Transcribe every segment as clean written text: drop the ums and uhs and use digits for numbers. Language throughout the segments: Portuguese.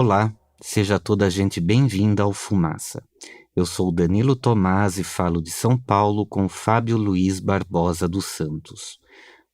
Olá, seja toda a gente bem-vinda ao Fumaça. Eu sou o Danilo Tomás e falo de São Paulo com Fábio Luiz Barbosa dos Santos.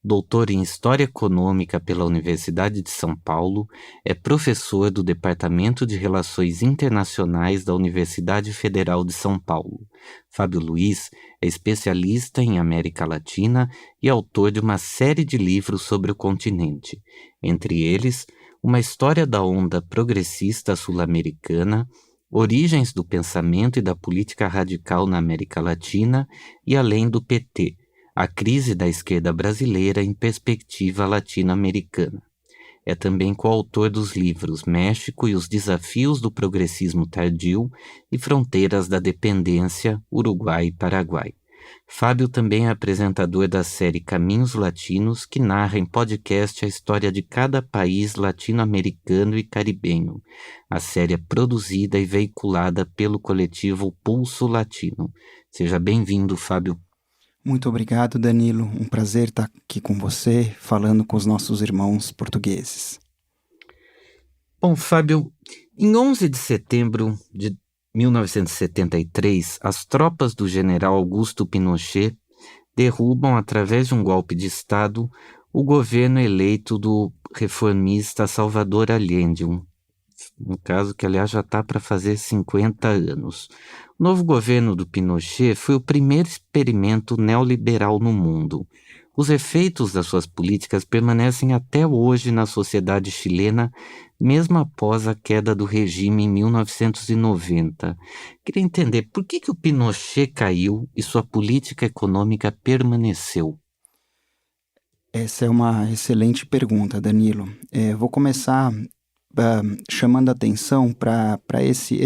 Doutor em História Econômica pela Universidade de São Paulo, é professor do Departamento de Relações Internacionais da Universidade Federal de São Paulo. Fábio Luiz é especialista em América Latina e autor de uma série de livros sobre o continente, entre eles Uma História da Onda Progressista Sul-Americana, Origens do Pensamento e da Política Radical na América Latina e Além do PT, a crise da esquerda brasileira em perspectiva latino-americana. É também coautor dos livros México e os Desafios do Progressismo Tardio e Fronteiras da Dependência, Uruguai e Paraguai. Fábio também é apresentador da série Caminhos Latinos, que narra em podcast a história de cada país latino-americano e caribenho. A série é produzida e veiculada pelo coletivo Pulso Latino. Seja bem-vindo, Fábio. Muito obrigado, Danilo. Um prazer estar aqui com você, falando com os nossos irmãos portugueses. Bom, Fábio, em 11 de setembro de 1973, as tropas do general Augusto Pinochet derrubam, através de um golpe de Estado, o governo eleito do reformista Salvador Allende, um caso que, aliás, já está para fazer 50 anos. O novo governo do Pinochet foi o primeiro experimento neoliberal no mundo. Os efeitos das suas políticas permanecem até hoje na sociedade chilena, mesmo após a queda do regime em 1990. Queria entender por que o Pinochet caiu e sua política econômica permaneceu. Essa é uma excelente pergunta, Danilo. Vou começar chamando a atenção para esse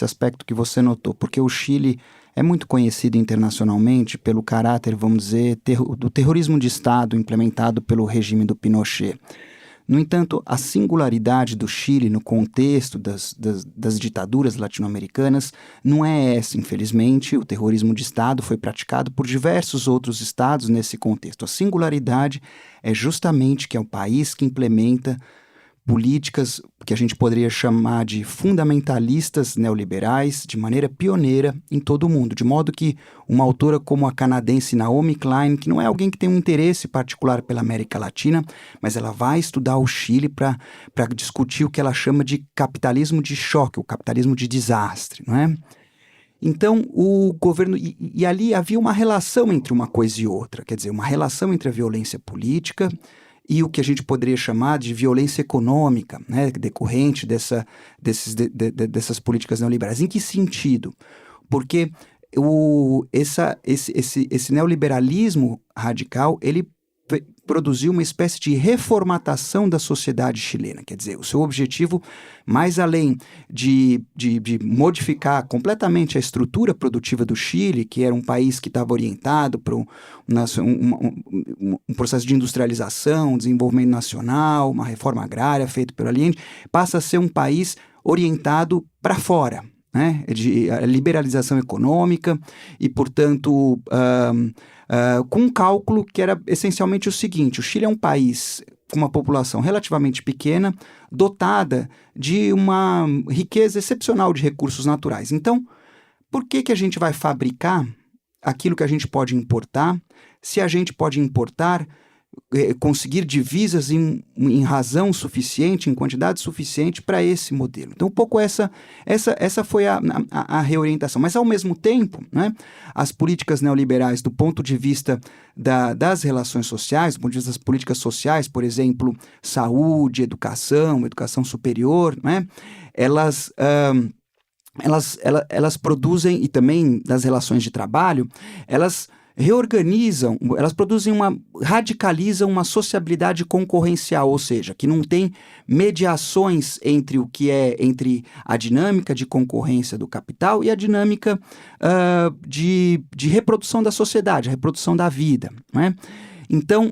aspecto que você notou, porque o Chile é muito conhecido internacionalmente pelo caráter, vamos dizer, do terrorismo de Estado implementado pelo regime do Pinochet. No entanto, a singularidade do Chile no contexto das ditaduras latino-americanas não é essa, infelizmente. O terrorismo de Estado foi praticado por diversos outros estados nesse contexto. A singularidade é justamente que é o país que implementa políticas que a gente poderia chamar de fundamentalistas neoliberais de maneira pioneira em todo o mundo, de modo que uma autora como a canadense Naomi Klein, que não é alguém que tem um interesse particular pela América Latina, mas ela vai estudar o Chile para discutir o que ela chama de capitalismo de choque, o capitalismo de desastre, não é? Então, o governo... E ali havia uma relação entre uma coisa e outra, quer dizer, uma relação entre a violência política e o que a gente poderia chamar de violência econômica, né, decorrente dessas políticas neoliberais. Em que sentido? Porque esse neoliberalismo radical, ele produziu uma espécie de reformatação da sociedade chilena. Quer dizer, o seu objetivo, mais além de modificar completamente a estrutura produtiva do Chile, que era um país que estava orientado para um processo de industrialização, desenvolvimento nacional, uma reforma agrária feita pelo Allende, passa a ser um país orientado para fora, né, de liberalização econômica e, portanto, com um cálculo que era essencialmente o seguinte: o Chile é um país com uma população relativamente pequena, dotada de uma riqueza excepcional de recursos naturais. Então, por que a gente vai fabricar aquilo que a gente pode importar, se a gente pode importar, conseguir divisas em razão suficiente, em quantidade suficiente para esse modelo? Então, um pouco essa foi a reorientação. Mas, ao mesmo tempo, né, as políticas neoliberais, do ponto de vista das relações sociais, do ponto de vista das políticas sociais, por exemplo, saúde, educação superior, né, elas produzem, e também das relações de trabalho, elas radicalizam uma sociabilidade concorrencial, ou seja, que não tem mediações entre entre a dinâmica de concorrência do capital e a dinâmica de reprodução da sociedade, a reprodução da vida, né? Então,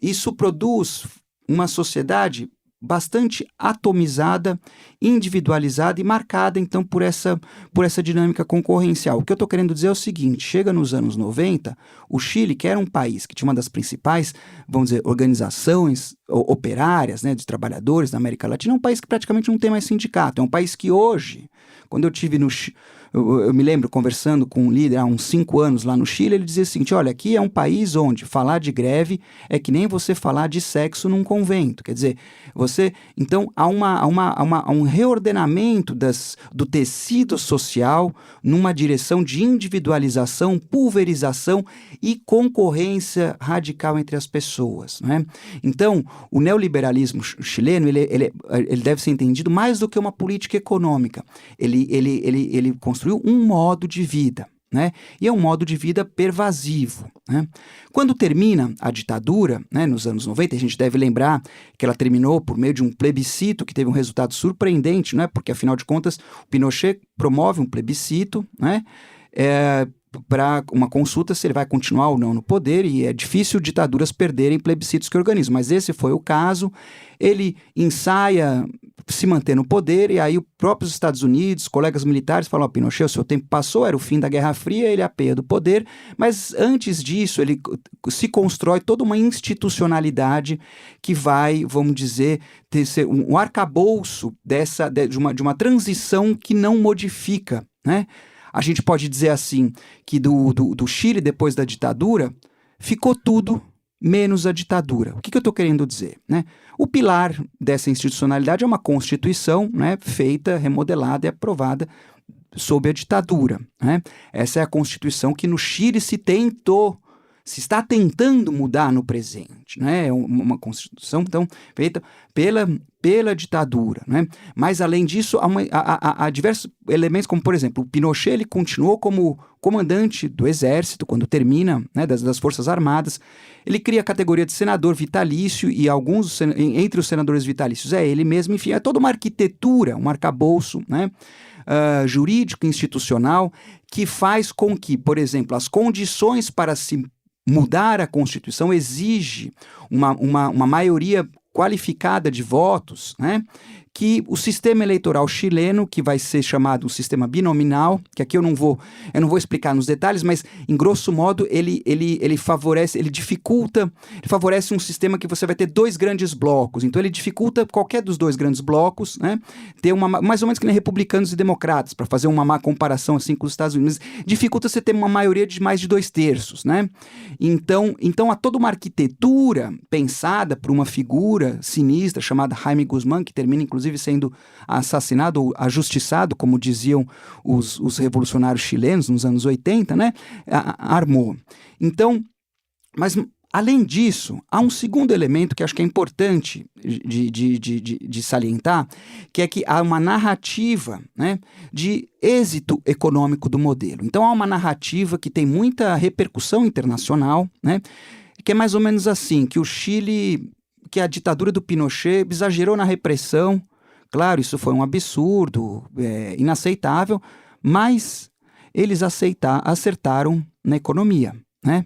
isso produz uma sociedade bastante atomizada, individualizada e marcada, então, por essa dinâmica concorrencial. O que eu estou querendo dizer é o seguinte: chega nos anos 90, o Chile, que era um país que tinha uma das principais, vamos dizer, organizações operárias, né, de trabalhadores na América Latina, é um país que praticamente não tem mais sindicato. É um país que hoje, quando eu tive eu me lembro conversando com um líder há uns 5 anos lá no Chile, ele dizia o seguinte: olha, aqui é um país onde falar de greve é que nem você falar de sexo num convento. Quer dizer, então há um reordenamento do tecido social numa direção de individualização, pulverização e concorrência radical entre as pessoas, né? Então, o neoliberalismo chileno, ele deve ser entendido mais do que uma política econômica. Ele construiu um modo de vida, né? E é um modo de vida pervasivo, né? Quando termina a ditadura, né, nos anos 90, a gente deve lembrar que ela terminou por meio de um plebiscito que teve um resultado surpreendente, né? Porque, afinal de contas, o Pinochet promove um plebiscito, né? Para uma consulta se ele vai continuar ou não no poder, e é difícil ditaduras perderem plebiscitos que organizam, mas esse foi o caso. Ele ensaia se manter no poder, e aí os próprios Estados Unidos, colegas militares, falam: Pinochet, o seu tempo passou, era o fim da Guerra Fria, ele apeia do poder, mas antes disso ele se constrói toda uma institucionalidade que vai, vamos dizer, ter um arcabouço de uma transição que não modifica, né? A gente pode dizer assim, que do Chile, depois da ditadura, ficou tudo menos a ditadura. O que eu estou querendo dizer, né? O pilar dessa institucionalidade é uma Constituição, né, feita, remodelada e aprovada sob a ditadura, né? Essa é a Constituição que no Chile se está tentando mudar no presente, né? É uma Constituição, então, feita pela ditadura, né? Mas, além disso, há diversos elementos, como, por exemplo, o Pinochet, ele continuou como comandante do Exército, quando termina, né, das Forças Armadas. Ele cria a categoria de senador vitalício, e entre os senadores vitalícios é ele mesmo. Enfim, é toda uma arquitetura, um arcabouço, né, jurídico, institucional, que faz com que, por exemplo, as condições para se mudar a Constituição exige uma maioria qualificada de votos, né? Que o sistema eleitoral chileno, que vai ser chamado um sistema binominal, que aqui eu não vou explicar nos detalhes, mas, em grosso modo, ele favorece um sistema que você vai ter 2 grandes blocos. Então, ele dificulta qualquer dos 2 grandes blocos, né, ter mais ou menos que nem republicanos e democratas, para fazer uma má comparação assim com os Estados Unidos. Dificulta você ter uma maioria de mais de 2/3, né? Então há toda uma arquitetura pensada por uma figura sinistra chamada Jaime Guzmán, que termina, inclusive, sendo assassinado ou ajustiçado, como diziam os revolucionários chilenos nos anos 80, né? Armou. Então, mas, além disso, há um segundo elemento que acho que é importante de salientar, que é que há uma narrativa, né, de êxito econômico do modelo. Então, há uma narrativa que tem muita repercussão internacional, né, que é mais ou menos assim, que o Chile, que a ditadura do Pinochet exagerou na repressão. Claro, isso foi um absurdo, inaceitável, mas eles acertaram na economia, né?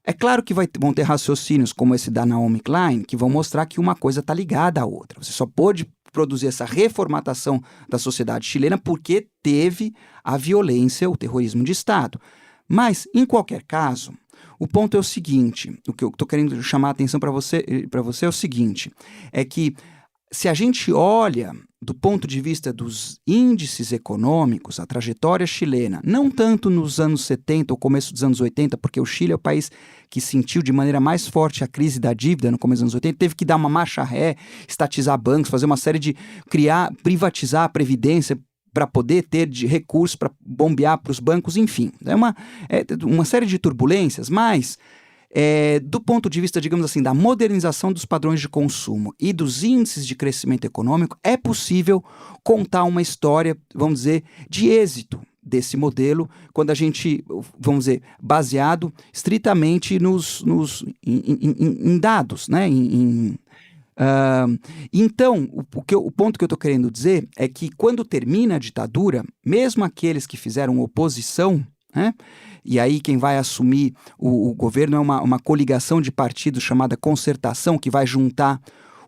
É claro que vão ter raciocínios como esse da Naomi Klein, que vão mostrar que uma coisa está ligada à outra. Você só pôde produzir essa reformatação da sociedade chilena porque teve a violência, o terrorismo de Estado. Mas, em qualquer caso, o ponto é o seguinte: o que eu estou querendo chamar a atenção para você é o seguinte, é que, se a gente olha do ponto de vista dos índices econômicos, a trajetória chilena, não tanto nos anos 70 ou começo dos anos 80, porque o Chile é o país que sentiu de maneira mais forte a crise da dívida no começo dos anos 80, teve que dar uma marcha ré, estatizar bancos, fazer uma série de privatizar a previdência para poder ter de recursos para bombear para os bancos, enfim. É uma série de turbulências, mas do ponto de vista, digamos assim, da modernização dos padrões de consumo e dos índices de crescimento econômico, é possível contar uma história, vamos dizer, de êxito desse modelo, quando a gente, vamos dizer, baseado estritamente em dados, né? Então, o ponto que eu estou querendo dizer é que, quando termina a ditadura, mesmo aqueles que fizeram oposição, né? E aí quem vai assumir o governo é uma coligação de partidos chamada Concertação, que vai juntar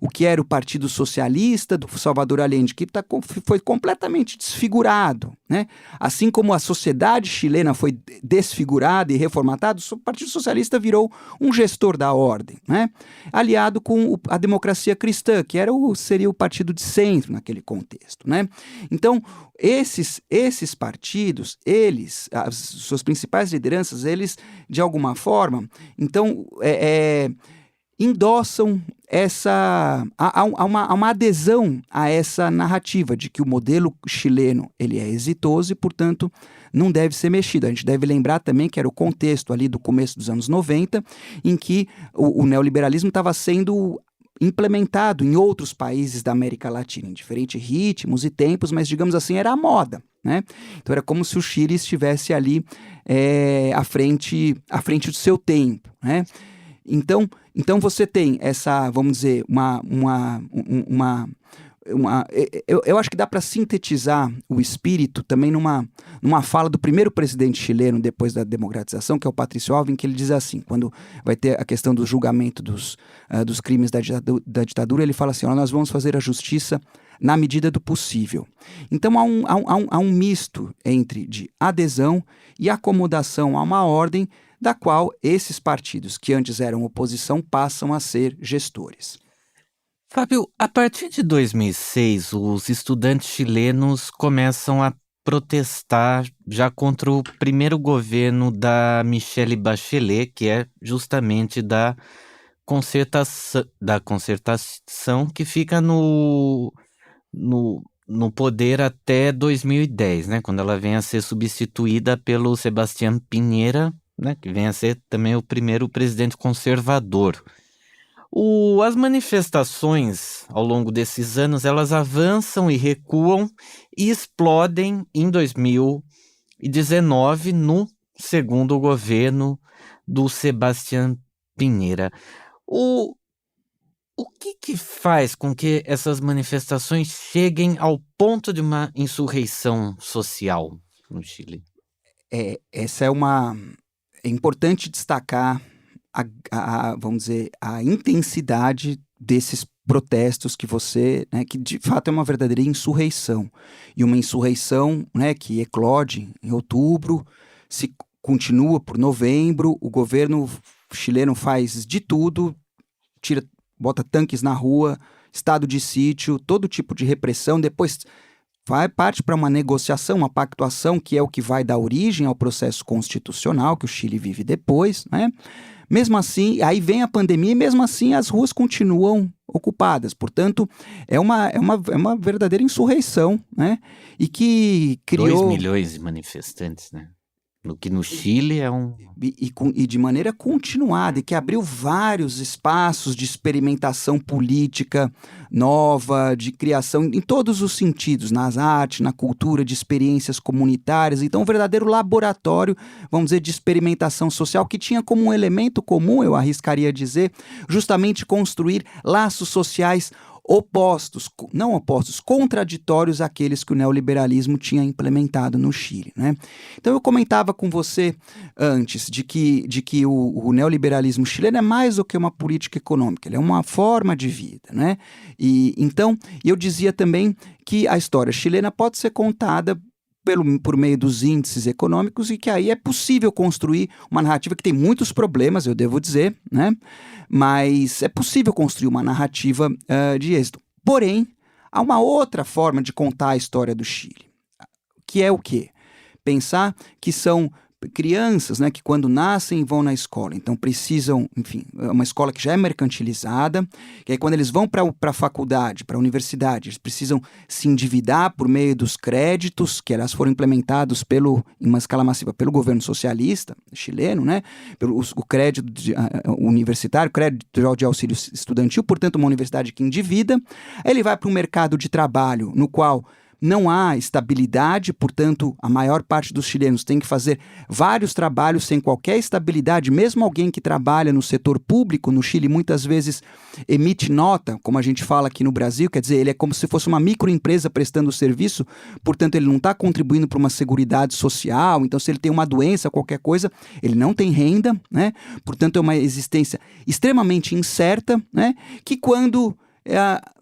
o que era o Partido Socialista do Salvador Allende, que foi completamente desfigurado, né? Assim como a sociedade chilena foi desfigurada e reformatada, o Partido Socialista virou um gestor da ordem, né? Aliado com a democracia cristã, que seria o partido de centro naquele contexto, né? Então, esses partidos, as suas principais lideranças, eles, de alguma forma, então, endossam há uma adesão a essa narrativa de que o modelo chileno ele é exitoso e, portanto, não deve ser mexido. A gente deve lembrar também que era o contexto ali do começo dos anos 90, em que o neoliberalismo estava sendo implementado em outros países da América Latina, em diferentes ritmos e tempos, mas, digamos assim, era a moda, né? Então era como se o Chile estivesse ali à frente do seu tempo, né? Então você tem essa, vamos dizer, eu acho que dá para sintetizar o espírito também numa fala do primeiro presidente chileno depois da democratização, que é o Patrício Alvim, que ele diz assim, quando vai ter a questão do julgamento dos crimes da ditadura, ele fala assim, nós vamos fazer a justiça na medida do possível. Então há um misto entre de adesão e acomodação a uma ordem da qual esses partidos que antes eram oposição passam a ser gestores. Fábio, a partir de 2006, os estudantes chilenos começam a protestar já contra o primeiro governo da Michelle Bachelet, que é justamente da concertação que fica no poder até 2010, né, quando ela vem a ser substituída pelo Sebastián Piñera, né, que vem a ser também o primeiro presidente conservador. As manifestações ao longo desses anos, elas avançam e recuam e explodem em 2019 no segundo governo do Sebastián Piñera. O que faz com que essas manifestações cheguem ao ponto de uma insurreição social no Chile? É importante destacar vamos dizer, a intensidade desses protestos que que de fato é uma verdadeira insurreição. E uma insurreição, né, que eclode em outubro, se continua por novembro, o governo chileno faz de tudo, bota tanques na rua, estado de sítio, todo tipo de repressão, depois parte para uma negociação, uma pactuação, que é o que vai dar origem ao processo constitucional que o Chile vive depois, né? Mesmo assim, aí vem a pandemia e mesmo assim as ruas continuam ocupadas. Portanto, é uma verdadeira insurreição, né? E que criou... 2 milhões de manifestantes, né? No que no Chile é um... E de maneira continuada, e que abriu vários espaços de experimentação política nova, de criação em todos os sentidos, nas artes, na cultura, de experiências comunitárias. Então, um verdadeiro laboratório, vamos dizer, de experimentação social, que tinha como um elemento comum, eu arriscaria dizer, justamente construir laços sociais contraditórios àqueles que o neoliberalismo tinha implementado no Chile, né? Então eu comentava com você antes de que o neoliberalismo chileno é mais do que uma política econômica, ele é uma forma de vida, né? E então eu dizia também que a história chilena pode ser contada por meio dos índices econômicos e que aí é possível construir uma narrativa que tem muitos problemas, eu devo dizer, né? Mas é possível construir uma narrativa de êxito. Porém, há uma outra forma de contar a história do Chile, que é o quê? Pensar que são crianças, né, que quando nascem vão na escola, então precisam, enfim, é uma escola que já é mercantilizada, que aí quando eles vão para a faculdade, para a universidade, eles precisam se endividar por meio dos créditos, que elas foram implementados em uma escala massiva pelo governo socialista chileno, né, o crédito universitário, crédito de auxílio estudantil, portanto uma universidade que endivida, aí ele vai para um mercado de trabalho no qual não há estabilidade, portanto, a maior parte dos chilenos tem que fazer vários trabalhos sem qualquer estabilidade. Mesmo alguém que trabalha no setor público no Chile muitas vezes emite nota, como a gente fala aqui no Brasil, quer dizer, ele é como se fosse uma microempresa prestando serviço, portanto, ele não está contribuindo para uma seguridade social. Então, se ele tem uma doença, qualquer coisa, ele não tem renda, né? Portanto, é uma existência extremamente incerta, né? Que quando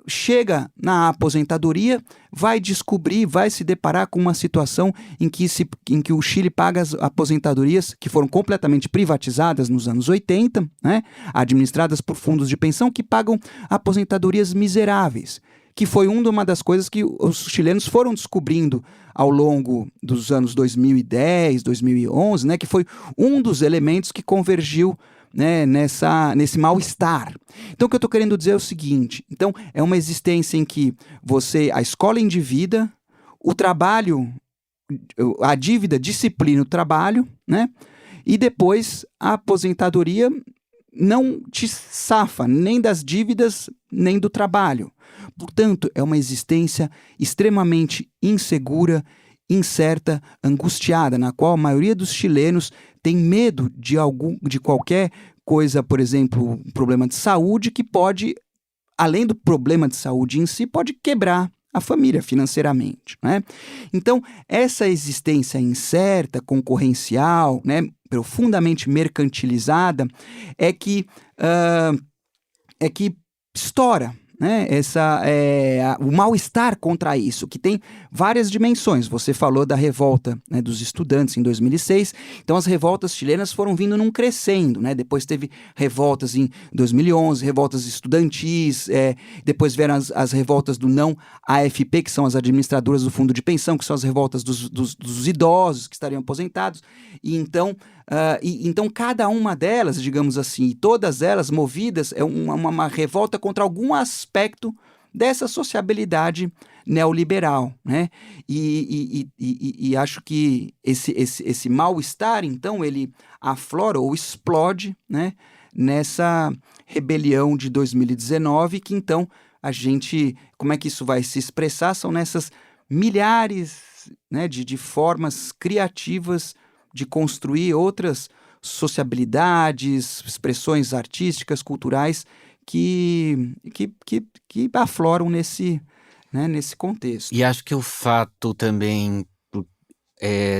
chega na aposentadoria, vai descobrir, vai se deparar com uma situação em que o Chile paga as aposentadorias que foram completamente privatizadas nos anos 80, né, administradas por fundos de pensão que pagam aposentadorias miseráveis, que foi uma das coisas que os chilenos foram descobrindo ao longo dos anos 2010, 2011, né, que foi um dos elementos que convergiu, né, nesse mal-estar. Então, o que eu estou querendo dizer é o seguinte: então, é uma existência em que a escola endivida, o trabalho, a dívida disciplina o trabalho, né, e depois a aposentadoria não te safa nem das dívidas, nem do trabalho. Portanto, é uma existência extremamente insegura, incerta, angustiada, na qual a maioria dos chilenos tem medo de qualquer coisa, por exemplo, um problema de saúde que pode, além do problema de saúde em si, pode quebrar a família financeiramente, né? Então, essa existência incerta, concorrencial, né, profundamente mercantilizada, é que estoura, né, o mal-estar contra isso, que tem várias dimensões. Você falou da revolta, né, dos estudantes em 2006, então as revoltas chilenas foram vindo num crescendo, né? Depois teve revoltas em 2011, revoltas estudantis, depois vieram as revoltas do não AFP, que são as administradoras do fundo de pensão, que são as revoltas dos idosos que estariam aposentados, e então cada uma delas, digamos assim, todas elas movidas, é uma revolta contra algum aspecto dessa sociabilidade neoliberal, né? E acho que esse mal-estar, então, ele aflora ou explode, né, nessa rebelião de 2019, que então como é que isso vai se expressar? São nessas milhares, né, de formas criativas de construir outras sociabilidades, expressões artísticas, culturais que afloram nesse contexto. E acho que o fato também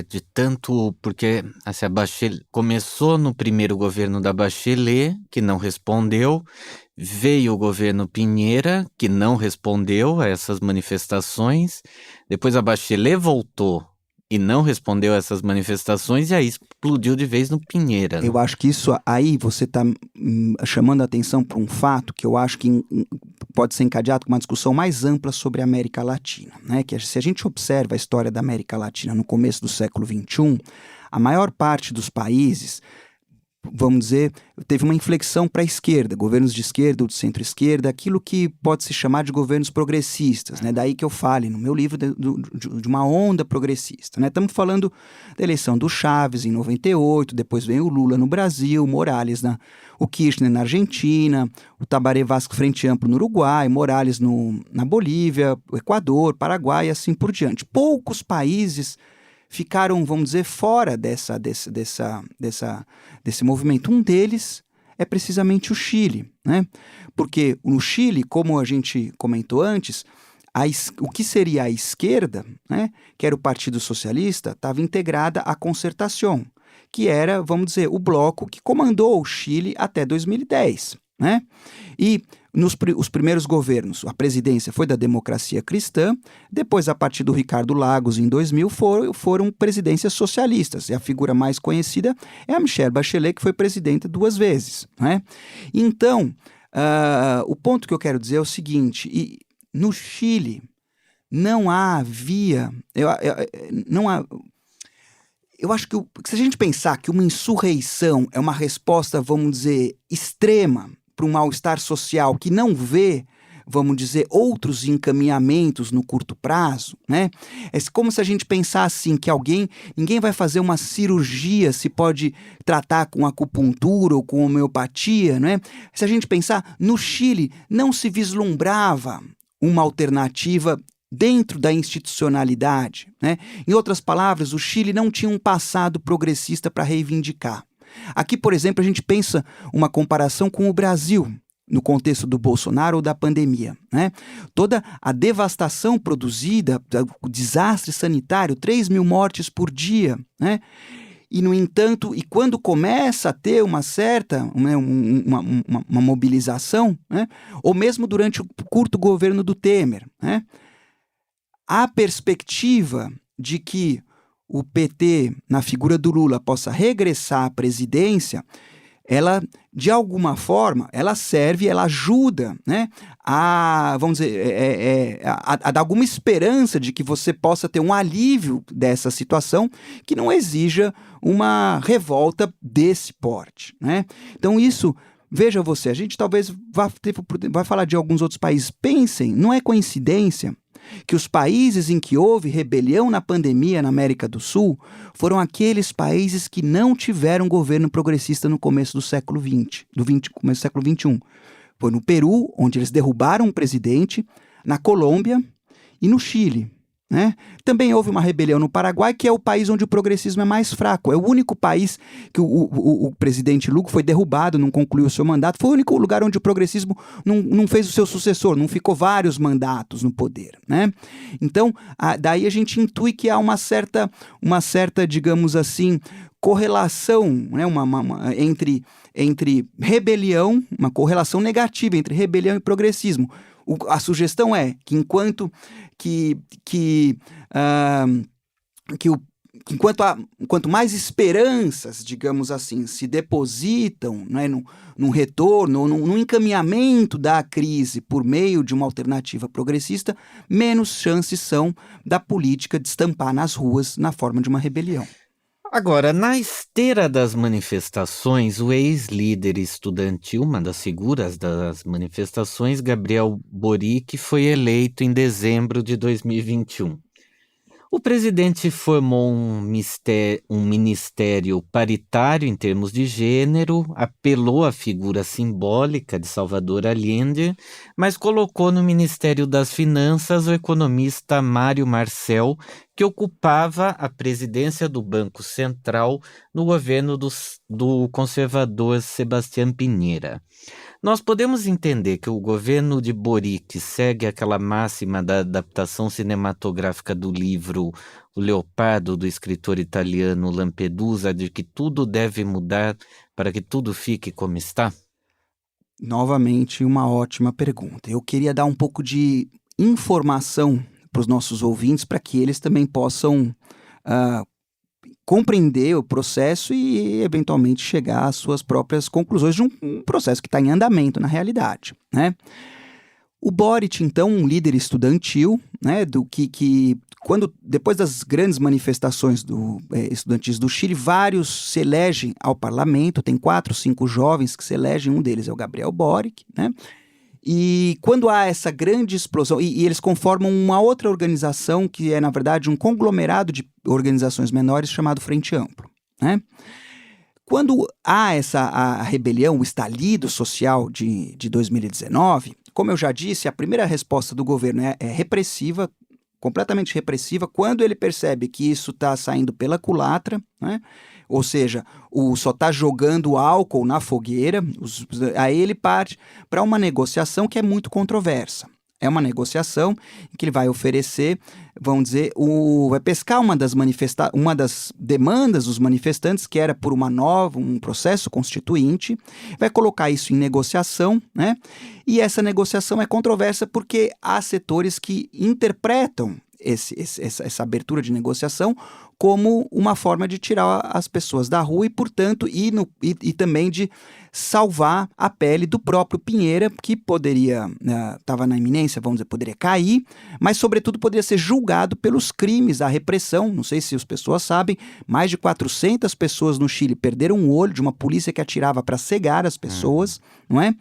de tanto, porque assim, a Bachelet começou no primeiro governo da Bachelet, que não respondeu, veio o governo Piñera, que não respondeu a essas manifestações, depois a Bachelet voltou e não respondeu a essas manifestações, e aí explodiu de vez no Piñera. Eu acho que isso aí você está chamando a atenção para um fato que eu acho que pode ser encadeado com uma discussão mais ampla sobre a América Latina, né? Que se a gente observa a história da América Latina no começo do século XXI, a maior parte dos países, vamos dizer, teve uma inflexão para a esquerda, governos de esquerda ou de centro-esquerda, aquilo que pode se chamar de governos progressistas, né? Daí que eu falo no meu livro de uma onda progressista, né? Estamos falando da eleição do Chávez em 98, depois vem o Lula no Brasil, Morales, o Kirchner na Argentina, o Tabaré Vázquez Frente Amplo no Uruguai, Morales na Bolívia, o Equador, Paraguai e assim por diante. Poucos países ficaram, vamos dizer, fora desse movimento. Um deles é precisamente o Chile, né? Porque no Chile, como a gente comentou antes, o que seria a esquerda, né, que era o Partido Socialista, estava integrada à Concertación, que era, vamos dizer, o bloco que comandou o Chile até 2010, né? E os primeiros governos, a presidência foi da Democracia Cristã, depois, a partir do Ricardo Lagos, em 2000, foram presidências socialistas, e a figura mais conhecida é a Michelle Bachelet, que foi presidenta 2 vezes, né? Então, o ponto que eu quero dizer é o seguinte: no Chile não havia... Eu acho que se a gente pensar que uma insurreição é uma resposta, vamos dizer, extrema para um mal-estar social que não vê, vamos dizer, outros encaminhamentos no curto prazo, né? É como se a gente pensar assim, que ninguém vai fazer uma cirurgia, se pode tratar com acupuntura ou com homeopatia, né? Se a gente pensar, no Chile não se vislumbrava uma alternativa dentro da institucionalidade, né? Em outras palavras, o Chile não tinha um passado progressista para reivindicar. Aqui, por exemplo, a gente pensa uma comparação com o Brasil, no contexto do Bolsonaro ou da pandemia, né? Toda a devastação produzida, o desastre sanitário, 3.000 mortes por dia, né? E, no entanto, e quando começa a ter uma certa, né, uma mobilização, né, ou mesmo durante o curto governo do Temer, né, a perspectiva de que o PT, na figura do Lula, possa regressar à presidência, ela, de alguma forma, ela serve, ela ajuda, né, a, vamos dizer, a dar alguma esperança de que você possa ter um alívio dessa situação que não exija uma revolta desse porte, né? Então isso, veja você, a gente talvez vai falar de alguns outros países. Pensem, não é coincidência que os países em que houve rebelião na pandemia na América do Sul foram aqueles países que não tiveram governo progressista no começo do século XX, começo do século XXI. Foi no Peru, onde eles derrubaram um presidente, na Colômbia e no Chile, né? Também houve uma rebelião no Paraguai, que é o país onde o progressismo é mais fraco. É o único país que o presidente Lugo foi derrubado, não concluiu o seu mandato. Foi o único lugar onde o progressismo não fez o seu sucessor, não ficou vários mandatos no poder, né? Então, daí a gente intui que há uma certa, digamos assim, correlação, né, entre rebelião, uma correlação negativa entre rebelião e progressismo. A sugestão é que enquanto mais esperanças, digamos assim, se depositam, né, num retorno ou num encaminhamento da crise por meio de uma alternativa progressista, menos chances são da política destampar nas ruas na forma de uma rebelião. Agora, na esteira das manifestações, o ex-líder estudantil, uma das figuras das manifestações, Gabriel Boric, foi eleito em dezembro de 2021. O presidente formou um ministério paritário em termos de gênero, apelou à figura simbólica de Salvador Allende, mas colocou no Ministério das Finanças o economista Mário Marcel, que ocupava a presidência do Banco Central no governo do conservador Sebastião Pinheira. Nós podemos entender que o governo de Boric segue aquela máxima da adaptação cinematográfica do livro O Leopardo, do escritor italiano Lampedusa, de que tudo deve mudar para que tudo fique como está? Novamente, uma ótima pergunta. Eu queria dar um pouco de informação para os nossos ouvintes, para que eles também possam compreender o processo e, eventualmente, chegar às suas próprias conclusões de um processo que está em andamento, na realidade, né? O Boric, então, um líder estudantil, né, depois das grandes manifestações estudantis do Chile, vários se elegem ao parlamento, tem 4, 5 jovens que se elegem, um deles é o Gabriel Boric, né? E quando há essa grande explosão, e eles conformam uma outra organização que é, na verdade, um conglomerado de organizações menores chamado Frente Amplo, né? Quando há a rebelião, o estalido social de 2019, como eu já disse, a primeira resposta do governo é repressiva, completamente repressiva, quando ele percebe que isso está saindo pela culatra, né? Ou seja, só está jogando álcool na fogueira, aí ele parte para uma negociação que é muito controversa. É uma negociação em que ele vai oferecer, vamos dizer, vai pescar uma das demandas dos manifestantes, que era por um processo constituinte, vai colocar isso em negociação, né? E essa negociação é controversa porque há setores que interpretam essa abertura de negociação como uma forma de tirar as pessoas da rua e, portanto, e também de salvar a pele do próprio Pinheira, que estava na iminência, vamos dizer, poderia cair, mas, sobretudo, poderia ser julgado pelos crimes da repressão. Não sei se as pessoas sabem, mais de 400 pessoas no Chile perderam o olho de uma polícia que atirava para cegar as pessoas, não é?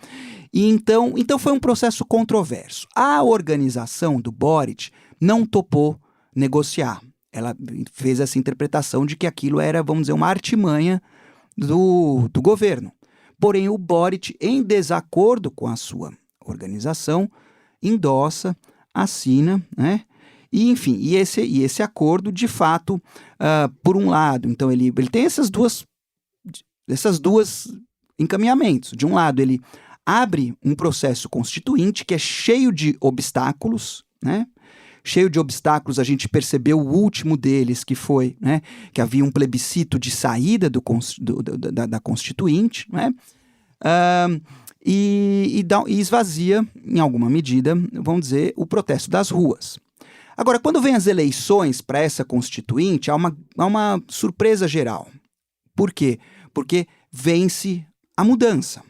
E então foi um processo controverso. A organização do Boric não topou negociar. Ela fez essa interpretação de que aquilo era, vamos dizer, uma artimanha do governo. Porém, o Boric, em desacordo com a sua organização, endossa, assina, né? E, enfim, esse acordo, de fato, por um lado, então ele tem essas duas encaminhamentos. De um lado, ele abre um processo constituinte que é cheio de obstáculos, né? cheio de obstáculos. A gente percebeu o último deles, que foi, né, que havia um plebiscito de saída da Constituinte, né, e esvazia, em alguma medida, vamos dizer, o protesto das ruas. Agora, quando vem as eleições para essa Constituinte, há uma surpresa geral. Por quê? Porque vence a mudança.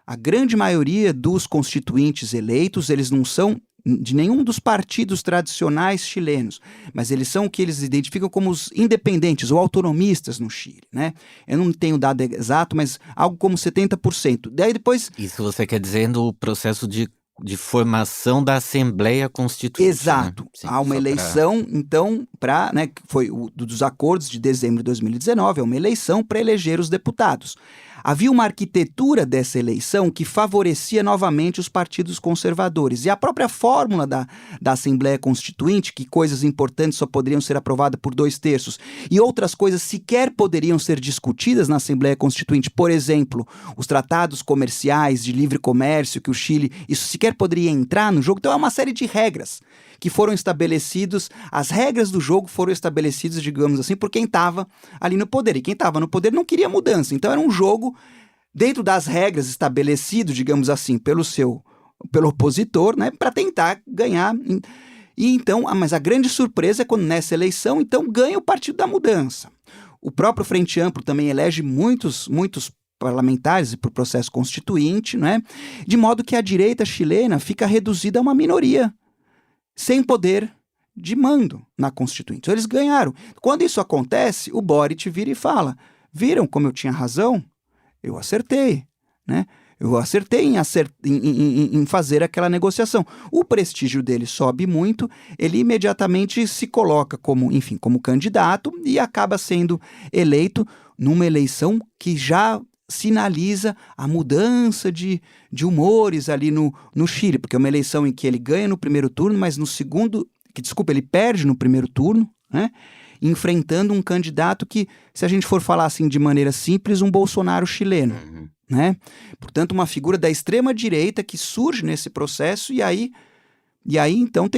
A grande maioria dos constituintes eleitos, eles não são de nenhum dos partidos tradicionais chilenos, mas eles são o que eles identificam como os independentes ou autonomistas no Chile, né? Eu não tenho dado exato, mas algo como 70%. Daí depois... Isso você quer dizer no processo de formação da Assembleia Constituinte. Exato. Né? Sim, há uma eleição, então, né, que foi dos acordos de dezembro de 2019, é uma eleição para eleger os deputados. Havia uma arquitetura dessa eleição que favorecia novamente os partidos conservadores. E a própria fórmula da Assembleia Constituinte, que coisas importantes só poderiam ser aprovadas por 2/3, e outras coisas sequer poderiam ser discutidas na Assembleia Constituinte, por exemplo, os tratados comerciais de livre comércio que o Chile, isso sequer poderia entrar no jogo. Então é uma série de regras que foram estabelecidos, as regras do jogo foram estabelecidas, digamos assim, por quem estava ali no poder. E quem estava no poder não queria mudança. Então era um jogo dentro das regras estabelecidas, digamos assim, pelo opositor, né, para tentar ganhar. E então, mas a grande surpresa é quando nessa eleição, então, ganha o Partido da Mudança. O próprio Frente Amplo também elege muitos parlamentares para o processo constituinte, né, de modo que a direita chilena fica reduzida a uma minoria, sem poder de mando na Constituinte. Então, eles ganharam. Quando isso acontece, o Boric vira e fala: viram como eu tinha razão? Eu acertei, né? Eu acertei em fazer aquela negociação. O prestígio dele sobe muito, ele imediatamente se coloca como candidato e acaba sendo eleito numa eleição que já sinaliza a mudança de humores ali no Chile, porque é uma eleição em que ele ganha no primeiro turno, mas ele perde no primeiro turno, né? Enfrentando um candidato que, se a gente for falar assim de maneira simples, um Bolsonaro chileno, né? Portanto, uma figura da extrema-direita que surge nesse processo, e aí então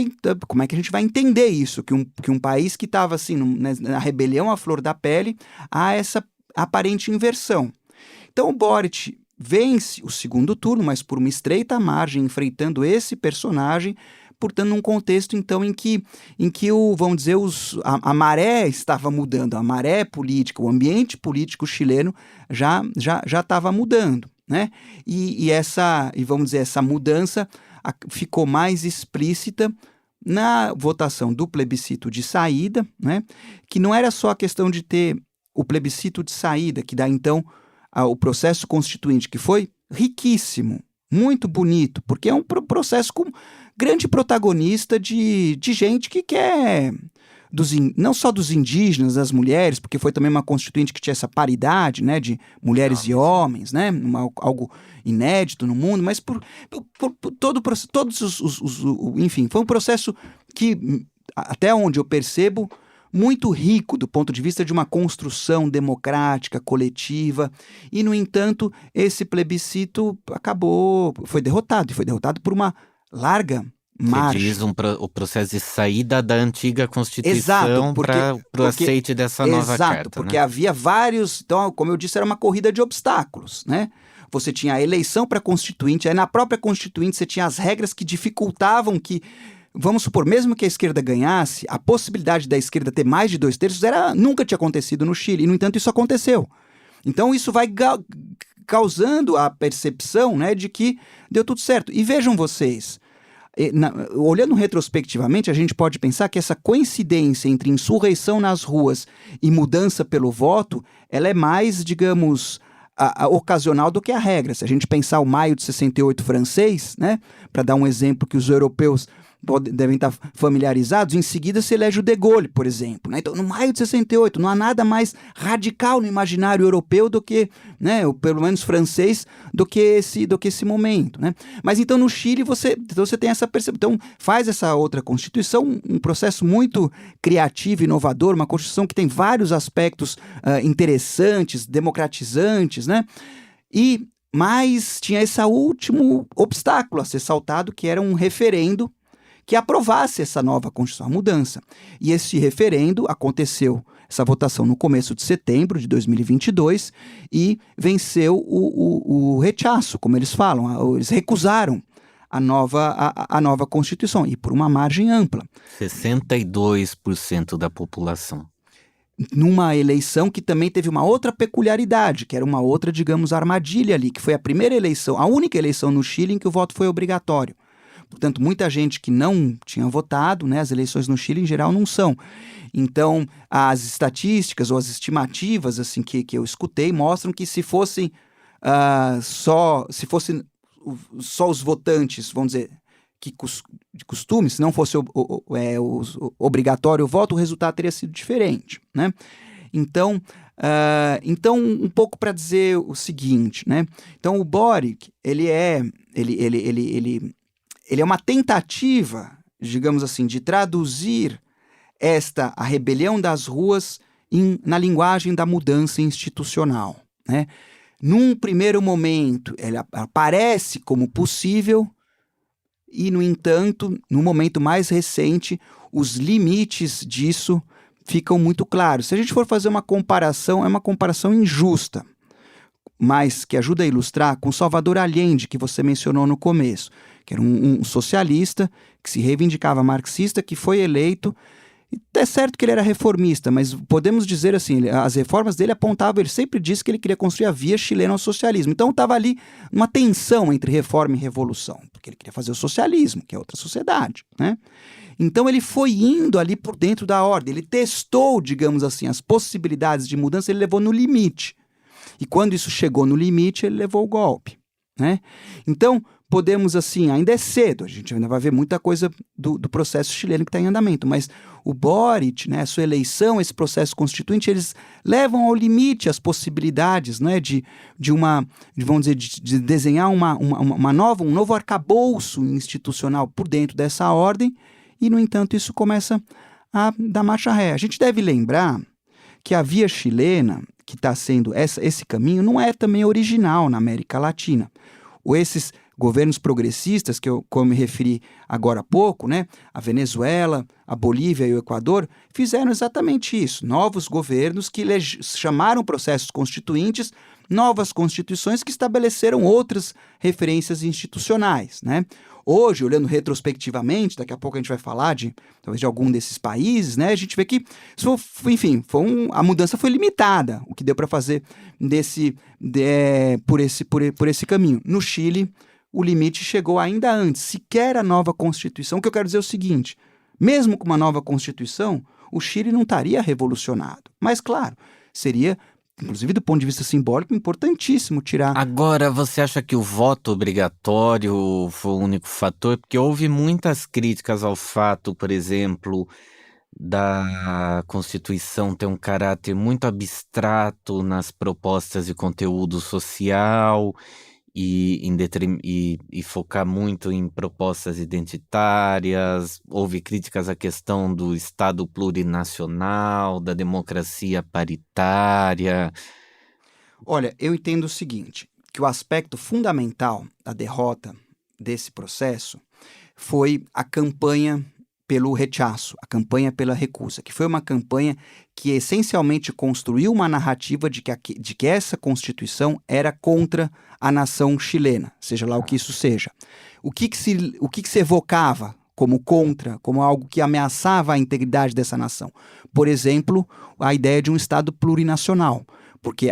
como é que a gente vai entender isso? Que um país que estava assim, na rebelião à flor da pele, há essa aparente inversão. Então o Boric vence o segundo turno, mas por uma estreita margem, enfrentando esse personagem, portanto, num contexto, então, em que vamos dizer, a maré estava mudando, a maré política, o ambiente político chileno já estava mudando, né? Vamos dizer, essa mudança ficou mais explícita na votação do plebiscito de saída, né? Que não era só a questão de ter o plebiscito de saída, que dá, então, o processo constituinte, que foi riquíssimo, muito bonito, porque é um processo com grande protagonista de gente que quer, não só dos indígenas, das mulheres, porque foi também uma constituinte que tinha essa paridade, né, de mulheres e homens, né, algo inédito no mundo, mas por enfim, foi um processo que, até onde eu percebo, muito rico do ponto de vista de uma construção democrática, coletiva, e, no entanto, esse plebiscito foi derrotado por uma larga margem. Você diz o processo de saída da antiga Constituição para o aceite dessa nova carta. Exato, porque havia vários... Então, como eu disse, era uma corrida de obstáculos, né? Você tinha a eleição para a Constituinte, aí na própria Constituinte você tinha as regras que dificultavam que... Vamos supor, mesmo que a esquerda ganhasse, a possibilidade da esquerda ter mais de 2/3 nunca tinha acontecido no Chile, e, no entanto, isso aconteceu. Então, isso vai causando a percepção, né, de que deu tudo certo. E vejam vocês, olhando retrospectivamente, a gente pode pensar que essa coincidência entre insurreição nas ruas e mudança pelo voto, ela é mais, digamos, ocasional do que a regra. Se a gente pensar o maio de 68 francês, né, para dar um exemplo que os europeus devem estar familiarizados, em seguida se elege o de Gaulle, por exemplo, né? Então, no maio de 68, não há nada mais radical no imaginário europeu do que, né, ou pelo menos francês, do que esse momento, né? Mas então no Chile você tem essa percepção. Então faz essa outra Constituição, um processo muito criativo, inovador, uma Constituição que tem vários aspectos interessantes, democratizantes, né? Mas tinha esse último obstáculo a ser saltado, que era um referendo que aprovasse essa nova Constituição, a mudança. E esse referendo aconteceu, essa votação no começo de setembro de 2022, e venceu o rechaço, como eles falam, eles recusaram a nova Constituição, e por uma margem ampla. 62% da população. Numa eleição que também teve uma outra peculiaridade, que era uma outra, digamos, armadilha ali, que foi a primeira eleição, a única eleição no Chile em que o voto foi obrigatório. Portanto, muita gente que não tinha votado, né, as eleições no Chile em geral não são. Então, as estatísticas ou as estimativas assim, que eu escutei mostram que se fossem só os votantes, vamos dizer, de costume, se não fosse obrigatório o voto, o resultado teria sido diferente, né? Então, um pouco para dizer o seguinte, né? Então, o Boric, ele é uma tentativa, digamos assim, de traduzir a rebelião das ruas na linguagem da mudança institucional, né? Num primeiro momento, ela aparece como possível e, no entanto, no momento mais recente, os limites disso ficam muito claros. Se a gente for fazer uma comparação, é uma comparação injusta, mas que ajuda a ilustrar com Salvador Allende, que você mencionou no começo, que era um socialista que se reivindicava marxista, que foi eleito. É certo que ele era reformista, mas podemos dizer assim, as reformas dele apontavam, ele sempre disse que ele queria construir a via chilena ao socialismo. Então estava ali uma tensão entre reforma e revolução, porque ele queria fazer o socialismo, que é outra sociedade, né? Então ele foi indo ali por dentro da ordem, ele testou, digamos assim, as possibilidades de mudança, ele levou no limite. E quando isso chegou no limite, ele levou o golpe, né? Então, podemos assim, ainda é cedo, a gente ainda vai ver muita coisa do processo chileno que está em andamento, mas o Boric, né, a sua eleição, esse processo constituinte, eles levam ao limite as possibilidades, né, de desenhar um novo arcabouço institucional por dentro dessa ordem, e, no entanto, isso começa a dar marcha ré. A gente deve lembrar que a via chilena, que está sendo esse caminho, não é também original na América Latina. Esses governos progressistas, como eu me referi agora há pouco, né, a Venezuela, a Bolívia e o Equador, fizeram exatamente isso. Novos governos que chamaram processos constituintes, novas constituições que estabeleceram outras referências institucionais, né? Hoje, olhando retrospectivamente, daqui a pouco a gente vai falar talvez de algum desses países, né? A gente vê que, a mudança foi limitada, o que deu para fazer por esse caminho. No Chile, o limite chegou ainda antes, sequer a nova Constituição. O que eu quero dizer é o seguinte, mesmo com uma nova Constituição, o Chile não estaria revolucionado. Mas, claro, seria, inclusive do ponto de vista simbólico, importantíssimo tirar... Agora, você acha que o voto obrigatório foi o único fator? Porque houve muitas críticas ao fato, por exemplo, da Constituição ter um caráter muito abstrato nas propostas de conteúdo social e focar muito em propostas identitárias. Houve críticas à questão do Estado plurinacional, da democracia paritária. Olha, eu entendo o seguinte, que o aspecto fundamental da derrota desse processo foi a campanha pelo rechaço, a campanha pela recusa, que foi uma campanha que essencialmente construiu uma narrativa de que essa Constituição era contra a nação chilena, seja lá o que isso seja. O que se evocava como contra, como algo que ameaçava a integridade dessa nação? Por exemplo, a ideia de um Estado plurinacional, porque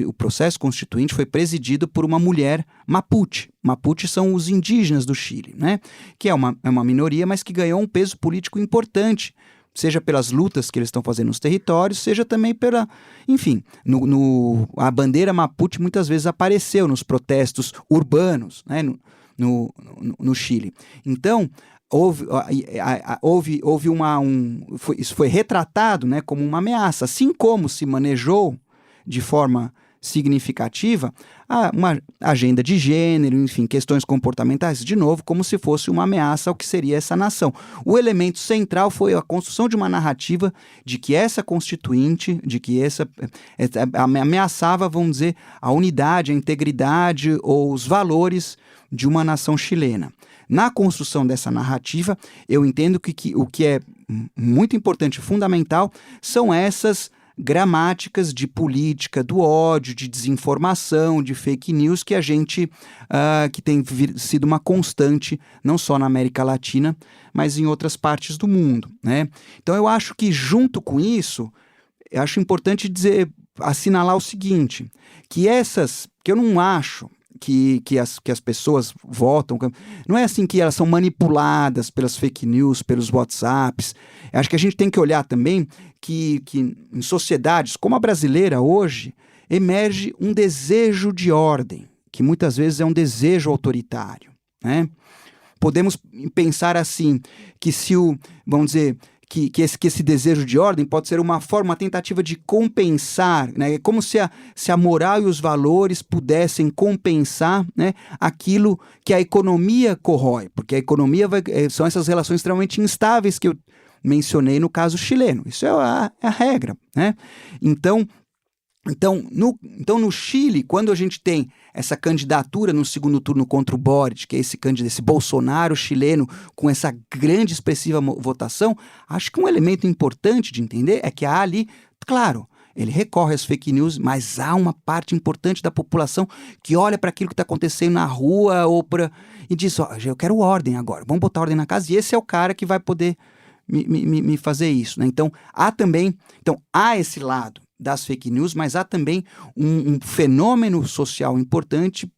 o processo constituinte foi presidido por uma mulher Mapuche. Mapuche são os indígenas do Chile, né? Que é uma minoria, mas que ganhou um peso político importante, seja pelas lutas que eles estão fazendo nos territórios, seja também enfim, a bandeira Mapuche muitas vezes apareceu nos protestos urbanos, né, no Chile. Então, isso foi retratado, né, como uma ameaça, assim como se manejou de forma significativa uma agenda de gênero, enfim, questões comportamentais, de novo, como se fosse uma ameaça ao que seria essa nação. O elemento central foi a construção de uma narrativa de que essa constituinte, de que essa ameaçava, vamos dizer, a unidade, a integridade ou os valores de uma nação chilena. Na construção dessa narrativa, eu entendo que o que é muito importante e fundamental são essas gramáticas de política do ódio, de desinformação, de fake news que a gente, que tem sido uma constante, não só na América Latina, mas em outras partes do mundo, né? Então eu acho que junto com isso, eu acho importante assinalar o seguinte, que eu não acho que as pessoas votam, não é assim que elas são manipuladas pelas fake news, pelos WhatsApps. Eu acho que a gente tem que olhar também que em sociedades como a brasileira hoje, emerge um desejo de ordem, que muitas vezes é um desejo autoritário, né? Podemos pensar assim, que vamos dizer, que esse desejo de ordem pode ser uma tentativa de compensar, né? É como se a moral e os valores pudessem compensar, né, aquilo que a economia corrói, porque a economia são essas relações extremamente instáveis que eu mencionei no caso chileno. Isso é a regra, né? Então, no Chile, quando a gente tem essa candidatura no segundo turno contra o Boric, que é esse Bolsonaro chileno com essa grande expressiva votação, acho que um elemento importante de entender é que há ali, claro, ele recorre às fake news, mas há uma parte importante da população que olha para aquilo que está acontecendo na rua e diz, eu quero ordem agora, vamos botar ordem na casa, e esse é o cara que vai poder me fazer isso, né? Então, há esse lado das fake news, mas há também um fenômeno social importante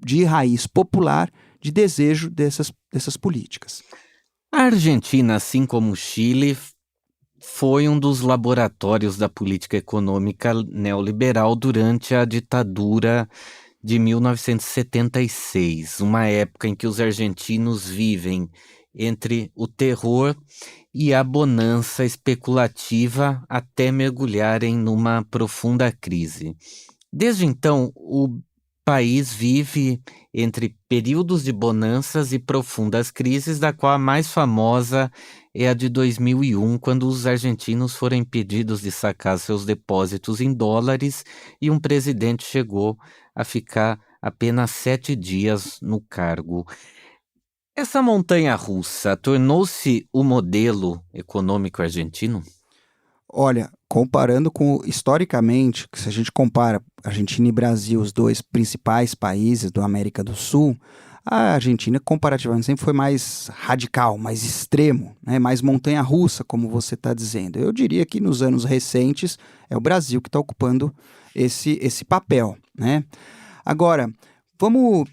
de raiz popular, de desejo dessas políticas. A Argentina, assim como o Chile, foi um dos laboratórios da política econômica neoliberal durante a ditadura de 1976, uma época em que os argentinos vivem entre o terror e a bonança especulativa até mergulharem numa profunda crise. Desde então, o país vive entre períodos de bonanças e profundas crises, da qual a mais famosa é a de 2001, quando os argentinos foram impedidos de sacar seus depósitos em dólares e um presidente chegou a ficar apenas 7 dias no cargo. Essa montanha-russa tornou-se o modelo econômico argentino? Olha, comparando historicamente, se a gente compara Argentina e Brasil, os dois principais países da América do Sul, a Argentina comparativamente sempre foi mais radical, mais extremo, né? Mais montanha-russa, como você está dizendo. Eu diria que nos anos recentes é o Brasil que está ocupando esse papel, né? Agora, vamos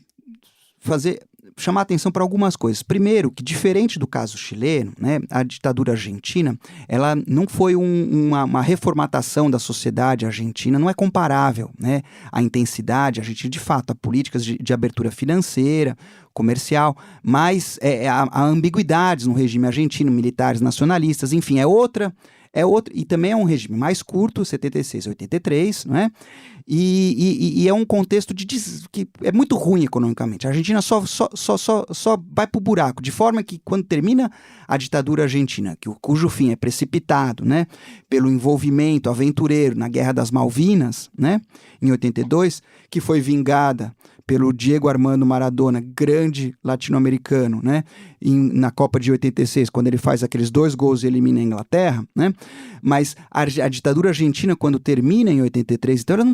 chamar atenção para algumas coisas. Primeiro, que diferente do caso chileno, né, a ditadura argentina, ela não foi uma reformatação da sociedade argentina, não é comparável, né, a intensidade argentina, de fato, a políticas de abertura financeira, comercial, mas há ambiguidades no regime argentino, militares nacionalistas, enfim, é outra, e também é um regime mais curto, 76 a 83, não é? E é um contexto que é muito ruim economicamente. A Argentina só vai para o buraco, de forma que quando termina a ditadura argentina, cujo fim é precipitado, né, pelo envolvimento aventureiro na Guerra das Malvinas, né, em 82, que foi vingada pelo Diego Armando Maradona, grande latino-americano, né, na Copa de 86, quando ele faz aqueles 2 gols e elimina a Inglaterra, né, mas a ditadura argentina, quando termina em 83, então não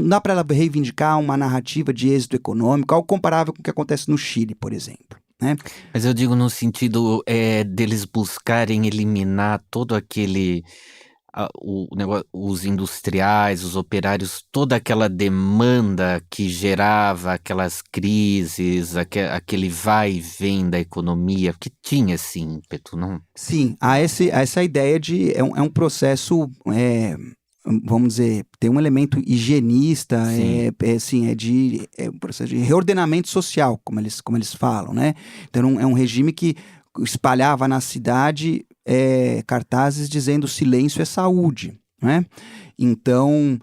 dá para ela reivindicar uma narrativa de êxito econômico, algo comparável com o que acontece no Chile, por exemplo, né? Mas eu digo no sentido deles buscarem eliminar todo aquele... os industriais, os operários, toda aquela demanda que gerava aquelas crises, aquele vai e vem da economia, que tinha esse ímpeto, não? Sim, há essa ideia de... É um processo... vamos dizer, tem um elemento higienista, é um processo de reordenamento social, como eles falam, né? Então é um regime que espalhava na cidade cartazes dizendo silêncio é saúde, né? Então,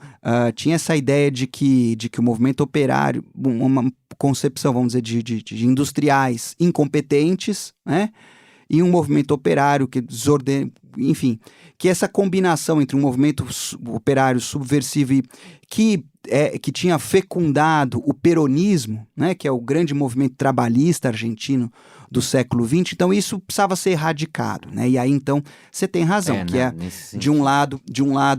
tinha essa ideia de que o movimento operário, uma concepção, vamos dizer, de industriais incompetentes, né? E um movimento operário que enfim, que essa combinação entre um movimento operário subversivo e que tinha fecundado o peronismo, né, que é o grande movimento trabalhista argentino do século XX, então isso precisava ser erradicado, né? E aí então você tem razão, que é de um lado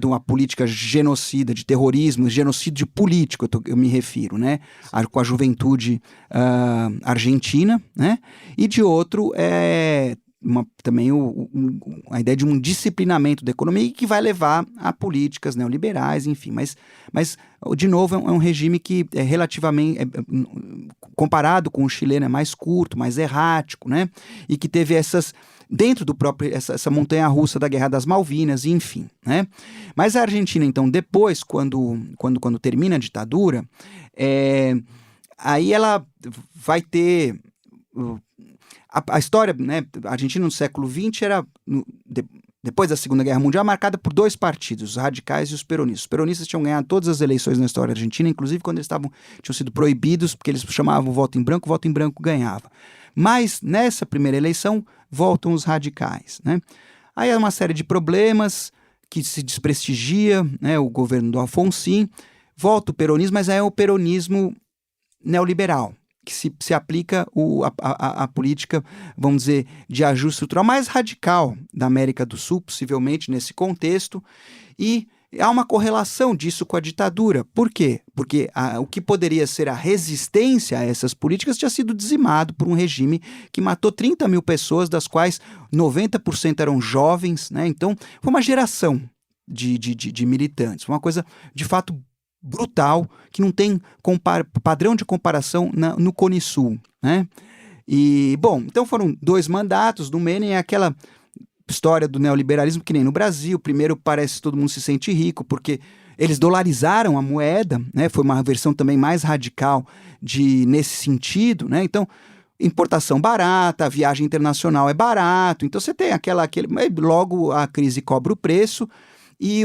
uma política genocida de terrorismo, genocídio político, eu me refiro, né, com a juventude argentina, né? E de outro também a ideia de um disciplinamento da economia que vai levar a políticas neoliberais, enfim, mas de novo, é um regime que é relativamente, comparado com o chileno, é mais curto, mais errático, né? E que teve dentro do próprio, essa montanha-russa da Guerra das Malvinas, enfim, né? Mas a Argentina, então, depois, quando termina a ditadura, aí ela vai ter... A história, né, a Argentina no século XX era, depois da Segunda Guerra Mundial, marcada por dois partidos, os radicais e os peronistas. Os peronistas tinham ganhado todas as eleições na história argentina, inclusive quando eles tinham sido proibidos, porque eles chamavam o voto em branco ganhava. Mas, nessa primeira eleição, voltam os radicais, né? Aí há uma série de problemas que se desprestigia, né, o governo do Alfonsín, volta o peronismo, mas aí é o peronismo neoliberal, que se aplica a política, vamos dizer, de ajuste estrutural mais radical da América do Sul, possivelmente nesse contexto, e há uma correlação disso com a ditadura. Por quê? Porque o que poderia ser a resistência a essas políticas tinha sido dizimado por um regime que matou 30 mil pessoas, das quais 90% eram jovens, né? Então, foi uma geração de militantes, uma coisa, de fato, brutal, que não tem padrão de comparação no Cone Sul, né? E, bom, então foram 2 mandatos do Menem, é aquela história do neoliberalismo que nem no Brasil. Primeiro parece que todo mundo se sente rico, porque eles dolarizaram a moeda, né? Foi uma versão também mais radical nesse sentido, né? Então, importação barata, a viagem internacional é barato, então você tem logo a crise cobra o preço, e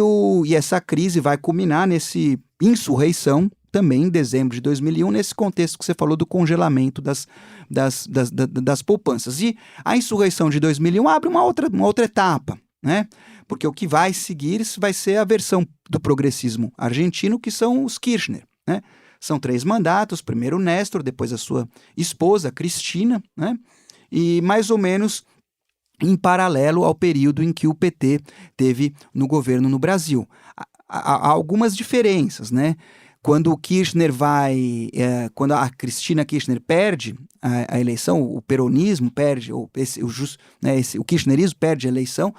essa crise vai culminar nesse insurreição, também em dezembro de 2001, nesse contexto que você falou do congelamento das poupanças. E a insurreição de 2001 abre uma outra etapa, né? Porque o que vai seguir vai ser a versão do progressismo argentino, que são os Kirchner, né? São 3 mandatos, primeiro Néstor, depois a sua esposa, Cristina, né? E mais ou menos em paralelo ao período em que o PT teve no governo no Brasil. Há algumas diferenças, né? Quando o Kirchner quando a Cristina Kirchner perde a eleição, o peronismo perde, o kirchnerismo perde a eleição,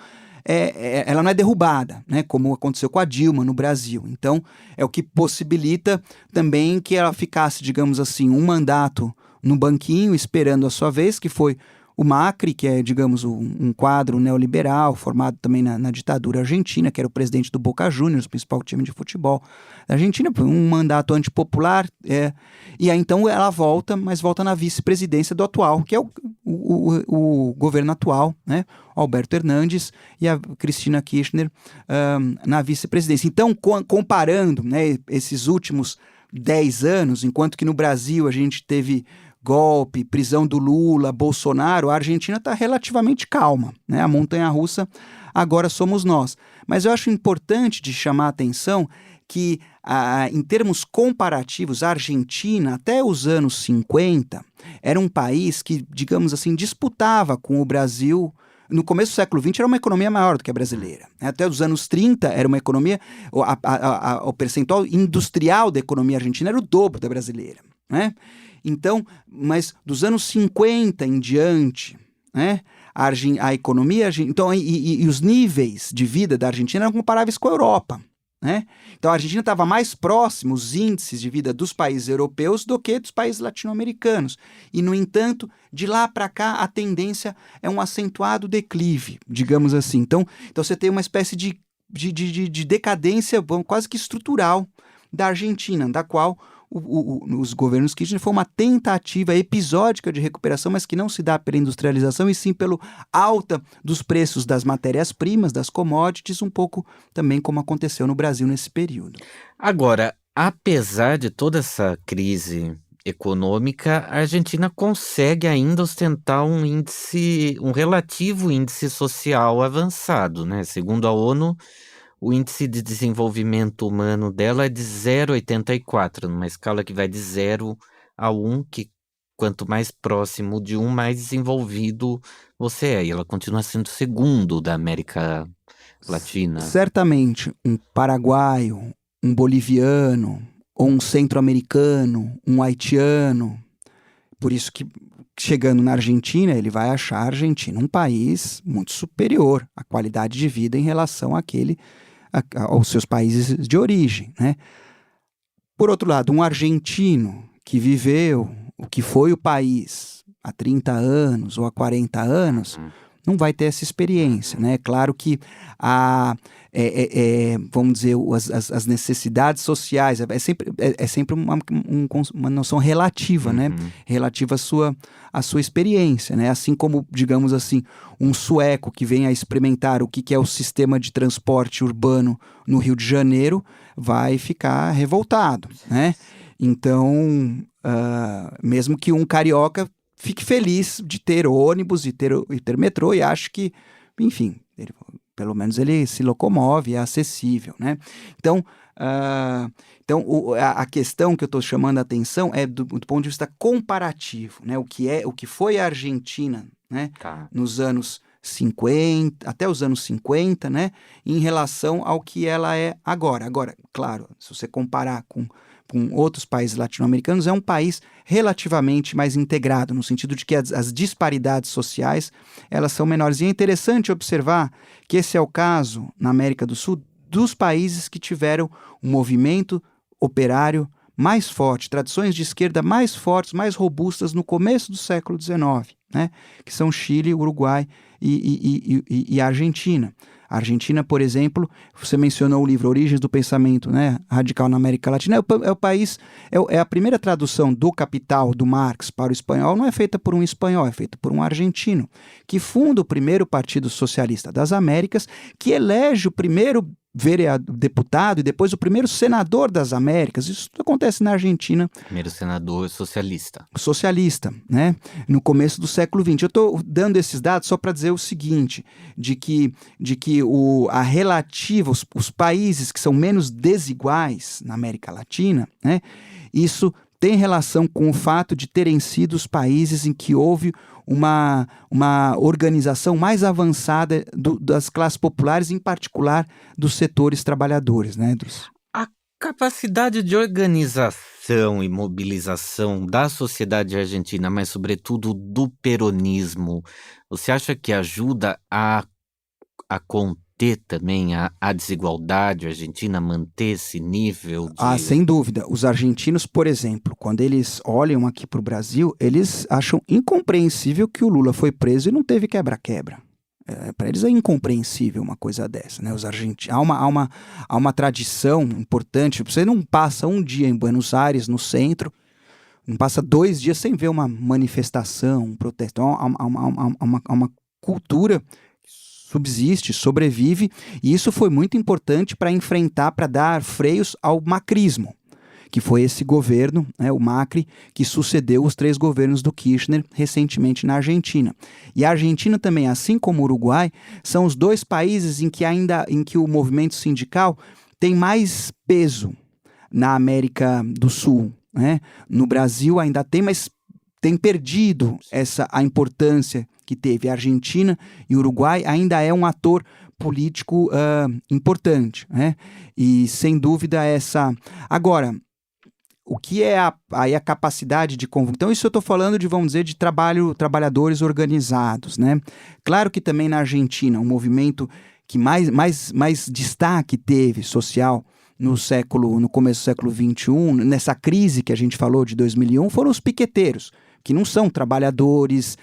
ela não é derrubada, né? Como aconteceu com a Dilma no Brasil. Então, é o que possibilita também que ela ficasse, digamos assim, um mandato no banquinho, esperando a sua vez, que foi o Macri, que é, digamos, um quadro neoliberal, formado também na ditadura argentina, que era o presidente do Boca Juniors, o principal time de futebol da Argentina, um mandato antipopular, e aí então ela volta, mas volta na vice-presidência do atual, que é o governo atual, né? Alberto Hernandes e a Cristina Kirchner na vice-presidência. Então, comparando, né, esses últimos 10 anos, enquanto que no Brasil a gente teve golpe, prisão do Lula, Bolsonaro, a Argentina está relativamente calma, né? A montanha-russa agora somos nós. Mas eu acho importante de chamar a atenção que, em termos comparativos, a Argentina, até os anos 50, era um país que, digamos assim, disputava com o Brasil. No começo do século XX era uma economia maior do que a brasileira. Até os anos 30 era uma economia, o percentual industrial da economia argentina era o dobro da brasileira, né? Então, mas dos anos 50 em diante, né, a economia, então, e os níveis de vida da Argentina eram comparáveis com a Europa, né? Então a Argentina estava mais próximo, os índices de vida dos países europeus, do que dos países latino-americanos. E, no entanto, de lá para cá, a tendência é um acentuado declive, digamos assim. Então você tem uma espécie de decadência quase que estrutural da Argentina, da qual os governos Kirchner foi uma tentativa episódica de recuperação, mas que não se dá pela industrialização e sim pelo alta dos preços das matérias-primas, das commodities, um pouco também como aconteceu no Brasil nesse período. Agora, apesar de toda essa crise econômica, a Argentina consegue ainda ostentar um relativo índice social avançado, né? Segundo a ONU, o índice de desenvolvimento humano dela é de 0,84, numa escala que vai de 0 a 1, que quanto mais próximo de 1, mais desenvolvido você é. E ela continua sendo segundo da América Latina. Certamente, um paraguaio, um boliviano, ou um centro-americano, um haitiano. Por isso que, chegando na Argentina, ele vai achar a Argentina um país muito superior à qualidade de vida em relação aos seus países de origem, né? Por outro lado, um argentino que viveu o que foi o país há 30 anos ou há 40 anos, não vai ter essa experiência, né? É claro que vamos dizer, as necessidades sociais é sempre uma noção relativa, né? Relativa à sua experiência, né? Assim como, digamos assim, um sueco que vem a experimentar o que é o sistema de transporte urbano no Rio de Janeiro vai ficar revoltado, né? Então, mesmo que um carioca fique feliz de ter ônibus e ter metrô, e acho que, enfim, pelo menos ele se locomove, é acessível, né? Então, a questão que eu estou chamando a atenção é do ponto de vista comparativo, né? O que foi a Argentina, né? Nos anos 50, até os anos 50, né? Em relação ao que ela é agora. Agora, claro, se você comparar com outros países latino-americanos, é um país relativamente mais integrado, no sentido de que as disparidades sociais elas são menores. E é interessante observar que esse é o caso, na América do Sul, dos países que tiveram um movimento operário mais forte, tradições de esquerda mais fortes, mais robustas no começo do século XIX, né? Que são Chile, Uruguai e a Argentina. A Argentina, por exemplo, você mencionou o livro Origens do Pensamento, né, Radical na América Latina, é o país, é a primeira tradução do Capital, do Marx, para o espanhol, não é feita por um espanhol, é feita por um argentino, que funda o primeiro Partido Socialista das Américas, que elege o primeiro deputado e depois o primeiro senador das Américas. Isso acontece na Argentina. Primeiro senador socialista. Socialista, né? No começo do século XX. Eu estou dando esses dados só para dizer o seguinte, de que a relativa, os países que são menos desiguais na América Latina, né? Isso tem relação com o fato de terem sido os países em que houve uma organização mais avançada das classes populares, em particular dos setores trabalhadores, né? A capacidade de organização e mobilização da sociedade argentina, mas sobretudo do peronismo, você acha que ajuda a conter também a desigualdade argentina, manter esse nível de... sem dúvida. Os argentinos, por exemplo, quando eles olham aqui para o Brasil, eles acham incompreensível que o Lula foi preso e não teve quebra-quebra. Para eles é incompreensível uma coisa dessa, né? Os argentinos, há uma tradição importante. Você não passa um dia em Buenos Aires, no centro, não passa 2 dias sem ver uma manifestação, um protesto. Há uma cultura subsiste, sobrevive, e isso foi muito importante para enfrentar, para dar freios ao macrismo, que foi esse governo, né, o Macri, que sucedeu os 3 governos do Kirchner recentemente na Argentina. E a Argentina também, assim como o Uruguai, são os 2 países em que o movimento sindical tem mais peso na América do Sul, né? No Brasil ainda tem, mas tem perdido a importância que teve. A Argentina e o Uruguai ainda é um ator político importante, né? E sem dúvida Agora, o que é a capacidade de convulsão? Então isso eu estou falando de, vamos dizer, de trabalhadores organizados, né? Claro que também na Argentina, um movimento que mais destaque teve social no começo do século XXI, nessa crise que a gente falou de 2001, foram os piqueteiros. que não são trabalhadores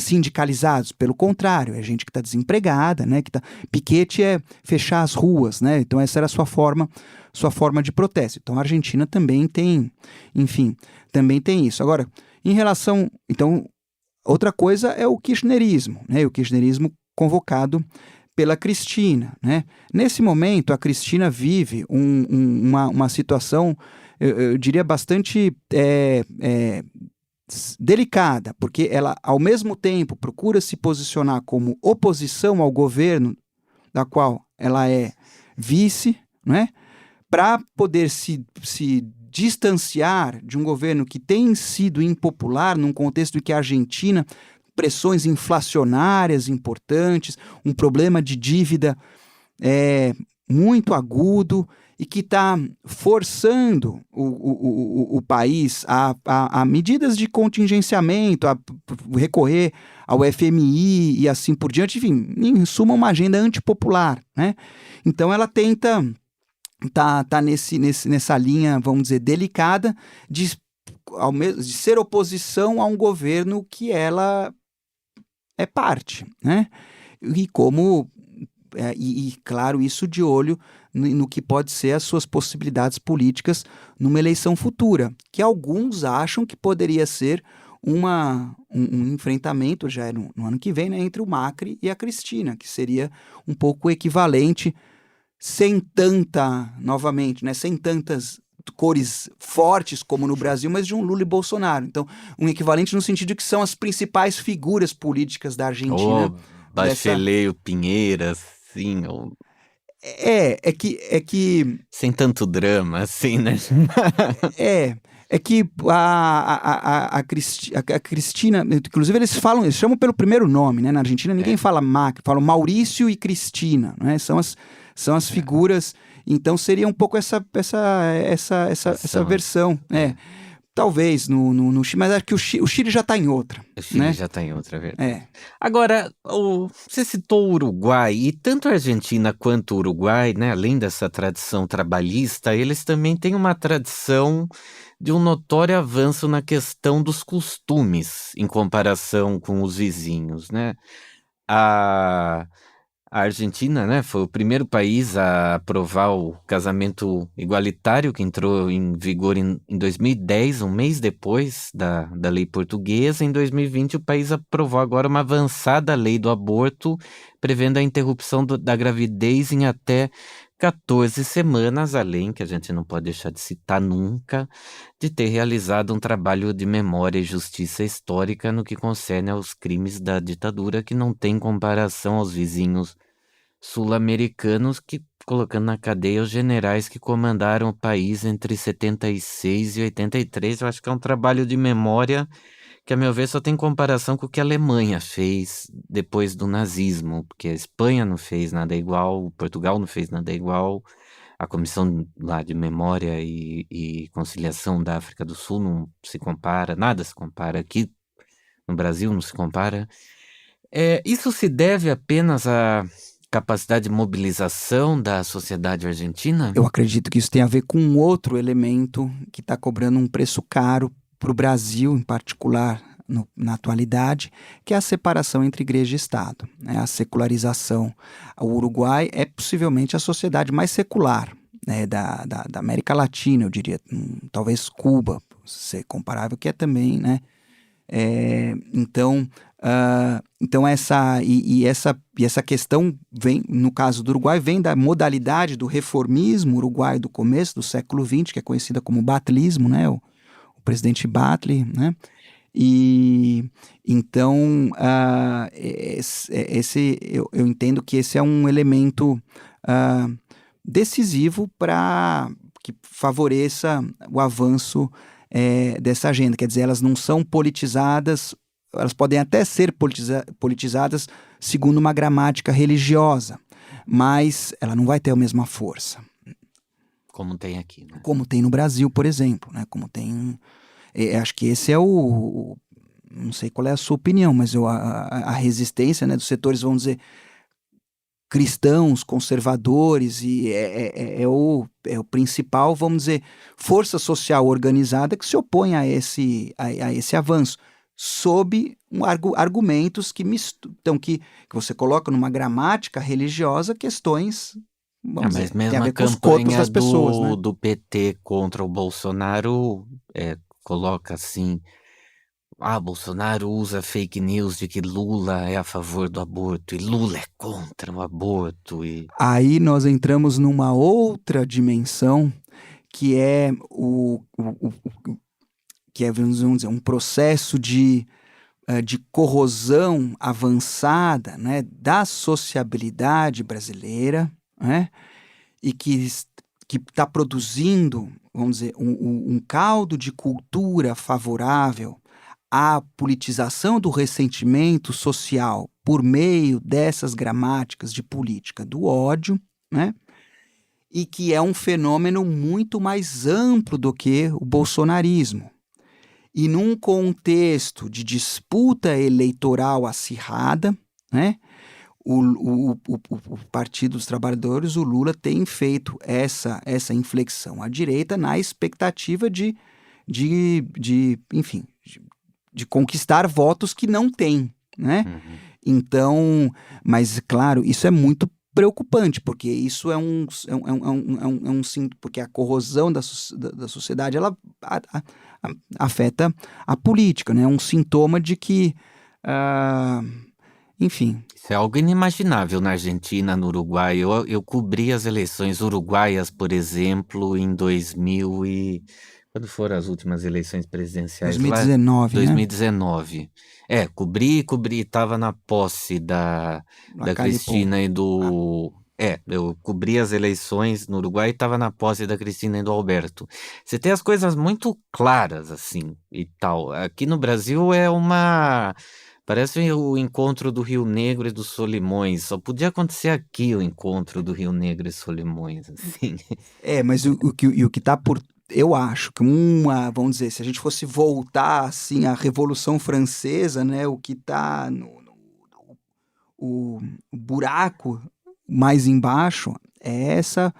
sindicalizados, pelo contrário, é gente que está desempregada, né? Piquete é fechar as ruas, né? Então essa era a sua forma de protesto. Então a Argentina também tem, enfim, também tem isso. Agora, em relação, então, outra coisa é o kirchnerismo, né? O kirchnerismo convocado pela Cristina, né? Nesse momento, a Cristina vive uma situação, eu diria, bastante delicada, porque ela, ao mesmo tempo, procura se posicionar como oposição ao governo, da qual ela é vice, né? Para poder se distanciar de um governo que tem sido impopular num contexto em que a Argentina, pressões inflacionárias importantes, um problema de dívida muito agudo e que está forçando o país a medidas de contingenciamento, a recorrer ao FMI e assim por diante, enfim, em suma, uma agenda antipopular, né? Então ela tenta tá nessa linha, vamos dizer, delicada de ser oposição a um governo que ela é parte, né? E como claro, isso de olho no que pode ser as suas possibilidades políticas numa eleição futura, que alguns acham que poderia ser um enfrentamento já no ano que vem, né, entre o Macri e a Cristina, que seria um pouco equivalente, sem tantas cores fortes como no Brasil, mas de um Lula e Bolsonaro. Então, um equivalente no sentido de que são as principais figuras políticas da Argentina. Bachelet, Pinheira, sim. É que... Sem tanto drama, assim, né? É que a Cristina, inclusive eles chamam pelo primeiro nome, né? Na Argentina ninguém fala Macri, falam Maurício e Cristina, né? São as figuras, então seria um pouco essa versão, talvez no Chile, mas acho que o Chile já está em outra. O Chile, né? já está em outra, verdade. Agora, você citou o Uruguai, e tanto a Argentina quanto o Uruguai, né, além dessa tradição trabalhista, eles também têm uma tradição de um notório avanço na questão dos costumes, em comparação com os vizinhos, né? A Argentina, né, foi o primeiro país a aprovar o casamento igualitário, que entrou em vigor em 2010, um mês depois da lei portuguesa. Em 2020, o país aprovou agora uma avançada lei do aborto, prevendo a interrupção da gravidez em até 14 semanas, além, que a gente não pode deixar de citar nunca, de ter realizado um trabalho de memória e justiça histórica no que concerne aos crimes da ditadura, que não tem comparação aos vizinhos sul-americanos, que colocando na cadeia os generais que comandaram o país entre 76 e 83. Eu acho que é um trabalho de memória que, a meu ver, só tem comparação com o que a Alemanha fez depois do nazismo, porque a Espanha não fez nada igual, Portugal não fez nada igual, a Comissão lá de Memória e Conciliação da África do Sul não se compara, nada se compara aqui no Brasil, não se compara. Isso se deve apenas à capacidade de mobilização da sociedade argentina? Eu acredito que isso tem a ver com um outro elemento que está cobrando um preço caro para o Brasil, em particular, na atualidade, que é a separação entre igreja e Estado, né? A secularização. O Uruguai é possivelmente a sociedade mais secular, né, da América Latina, eu diria, talvez Cuba, ser comparável, que é também, né? Então essa questão vem, no caso do Uruguai, vem da modalidade do reformismo uruguaio do começo do século XX, que é conhecida como batlismo, né? O presidente Batlle, né? E então eu entendo que esse é um elemento decisivo para que favoreça o avanço dessa agenda. Quer dizer, elas não são politizadas, elas podem até ser politizadas segundo uma gramática religiosa, mas ela não vai ter a mesma força. Como tem aqui, né? Como tem no Brasil, por exemplo, né? Como tem... acho que esse é não sei qual é a sua opinião, mas a resistência, né, dos setores, vamos dizer, cristãos, conservadores, e é o principal, vamos dizer, força social organizada que se opõe a esse avanço, sob argumentos que você coloca numa gramática religiosa questões, vamos Mas dizer, tem a mesmo a ver com os corpos campanha das pessoas, né? do PT contra o Bolsonaro coloca assim: Bolsonaro usa fake news de que Lula é a favor do aborto e Lula é contra o aborto. Aí nós entramos numa outra dimensão que é que é, vamos dizer, um processo de corrosão avançada, né, da sociabilidade brasileira, né, e que está produzindo, vamos dizer, um caldo de cultura favorável à politização do ressentimento social por meio dessas gramáticas de política do ódio, né? E que é um fenômeno muito mais amplo do que o bolsonarismo. E num contexto de disputa eleitoral acirrada, né? O Partido dos Trabalhadores, o Lula, tem feito essa inflexão à direita na expectativa enfim, de conquistar votos que não tem, né? Uhum. Então, mas claro, isso é muito preocupante, porque isso porque a corrosão da sociedade, ela afeta a política, né? É um sintoma de que, enfim. Isso é algo inimaginável na Argentina, no Uruguai. Eu cobri as eleições uruguaias, por exemplo, em 2000 e... Quando foram as últimas eleições presidenciais lá? 2019, 2019. Né? Cobri, estava na posse da Cristina e do... eu cobri as eleições no Uruguai e estava na posse da Cristina e do Alberto. Você tem as coisas muito claras, assim, e tal. Aqui no Brasil parece o encontro do Rio Negro e do Solimões. Só podia acontecer aqui o encontro do Rio Negro e Solimões, assim. Mas o que está por... Eu acho que vamos dizer, se a gente fosse voltar, assim, à Revolução Francesa, né, o que está o buraco mais embaixo é essa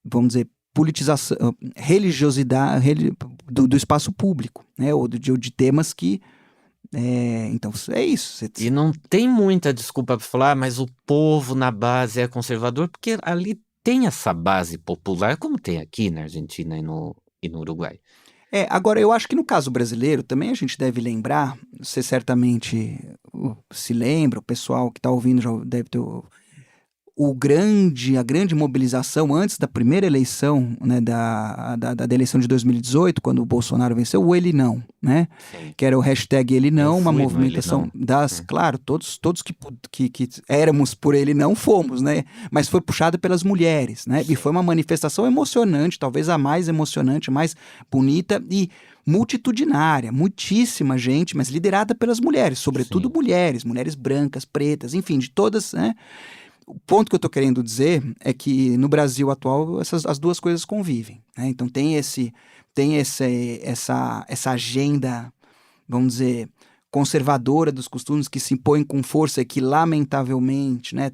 vamos dizer, politização, religiosidade do espaço público, né, ou de temas que... então, é isso. E não tem muita desculpa para falar, mas o povo na base é conservador, porque ali tem essa base popular, como tem aqui na Argentina e no Uruguai. Agora, eu acho que no caso brasileiro também a gente deve lembrar, você certamente se lembra, o pessoal que está ouvindo já deve ter a grande mobilização antes da primeira eleição, né, da eleição de 2018, quando o Bolsonaro venceu, o Ele Não, né? Sim. Que era o hashtag Ele Não, uma movimentação das... Claro, todos que éramos por Ele Não fomos, né? Mas foi puxada pelas mulheres, né? Sim. E foi uma manifestação emocionante, talvez a mais emocionante, mais bonita e multitudinária, muitíssima gente, mas liderada pelas mulheres, sobretudo mulheres brancas, pretas, enfim, de todas, né? O ponto que eu estou querendo dizer é que no Brasil atual as duas coisas convivem, né? Então tem essa agenda, vamos dizer, conservadora dos costumes que se impõe com força e que lamentavelmente, né,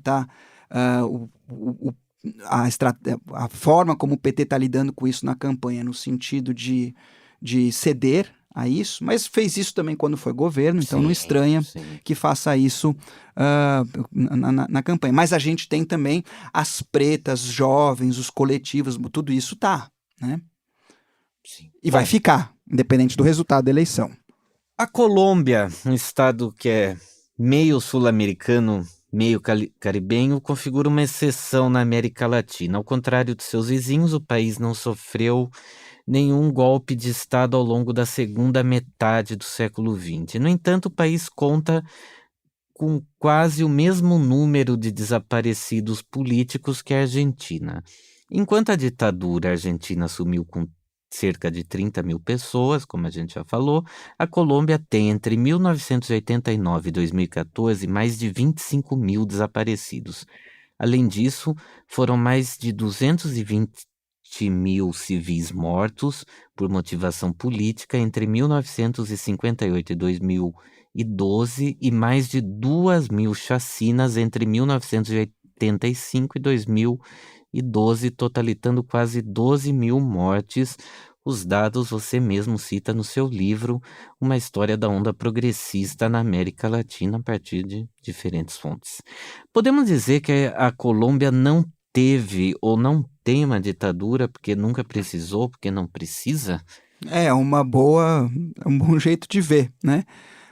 a forma como o PT está lidando com isso na campanha, no sentido de ceder a isso, mas fez isso também quando foi governo, então não estranha que faça isso na campanha. Mas a gente tem também as pretas, jovens, os coletivos, tudo isso tá, né? Sim. E vai ficar, independente do resultado da eleição. A Colômbia, um estado que é meio sul-americano, meio caribenho, configura uma exceção na América Latina. Ao contrário de seus vizinhos, o país não sofreu nenhum golpe de Estado ao longo da segunda metade do século XX. No entanto, o país conta com quase o mesmo número de desaparecidos políticos que a Argentina. Enquanto a ditadura argentina sumiu com cerca de 30 mil pessoas, como a gente já falou, a Colômbia tem entre 1989 e 2014 mais de 25 mil desaparecidos. Além disso, foram mais de 220 7.000 civis mortos por motivação política entre 1958 e 2012 e mais de 2.000 chacinas entre 1985 e 2012, totalizando quase 12.000 mortes. Os dados você mesmo cita no seu livro, Uma História da Onda Progressista na América Latina, a partir de diferentes fontes. Podemos dizer que a Colômbia não teve ou não tem uma ditadura porque nunca precisou, porque não precisa? É um bom jeito de ver, né?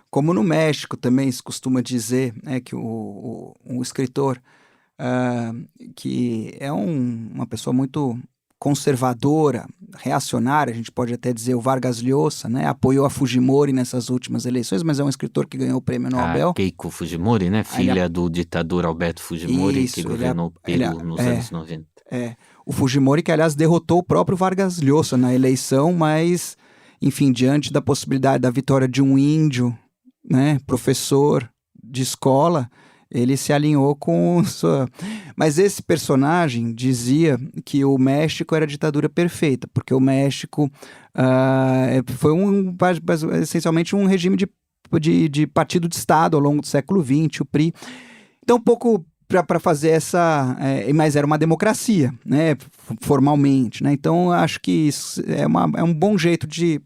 Como no México também se costuma dizer, né, que um escritor ah, que é uma pessoa muito conservadora, reacionária, a gente pode até dizer, o Vargas Llosa, né, apoiou a Fujimori nessas últimas eleições, mas é um escritor que ganhou o prêmio A Nobel. Keiko Fujimori, né? Filha do ditador Alberto Fujimori, que Isso, governou o Peru nos anos 90. O Fujimori, que aliás derrotou o próprio Vargas Llosa na eleição, mas, enfim, diante da possibilidade da vitória de um índio, né, professor de escola, ele se alinhou com sua... Mas esse personagem dizia que o México era a ditadura perfeita, porque o México foi essencialmente um regime de partido de Estado ao longo do século XX, o PRI. Então, um pouco para fazer essa... mas era uma democracia, né, formalmente. Né? Então, acho que isso é um bom jeito de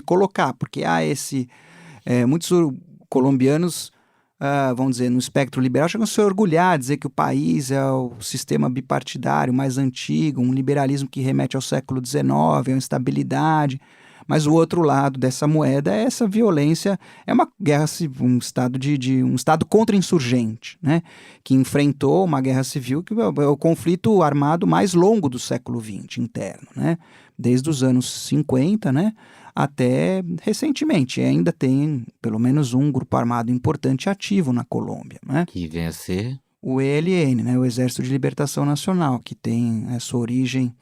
colocar, porque há muitos colombianos, vamos dizer, no espectro liberal, chegam a se orgulhar, dizer que o país é o sistema bipartidário mais antigo, um liberalismo que remete ao século XIX, a uma instabilidade. Mas o outro lado dessa moeda é essa violência, é uma guerra, um estado contra-insurgente, né? Que enfrentou uma guerra civil, que é o conflito armado mais longo do século XX interno, né? Desde os anos 50, né? Até recentemente. E ainda tem pelo menos um grupo armado importante ativo na Colômbia, né? Que vem a ser? O ELN, né? O Exército de Libertação Nacional, que tem a sua origem...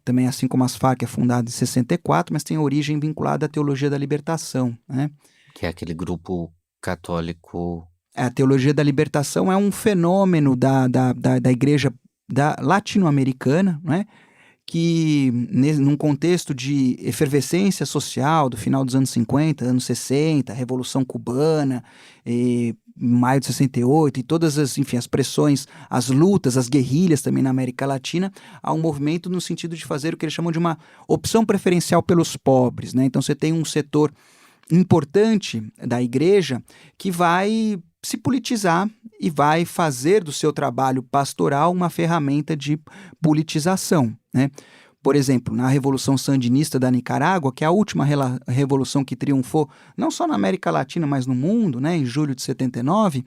também assim como as Farc é fundada em 64, mas tem origem vinculada à teologia da libertação, né? Que é aquele grupo católico. A teologia da libertação é um fenômeno da igreja latino-americana, né? Que num contexto de efervescência social do final dos anos 50, anos 60, Revolução Cubana, maio de 68 e todas as pressões, as lutas, as guerrilhas também na América Latina, há um movimento no sentido de fazer o que eles chamam de uma opção preferencial pelos pobres, né? Então você tem um setor importante da igreja que vai se politizar e vai fazer do seu trabalho pastoral uma ferramenta de politização, né? Por exemplo, na Revolução Sandinista da Nicarágua, que é a última revolução que triunfou não só na América Latina, mas no mundo, né, em julho de 79,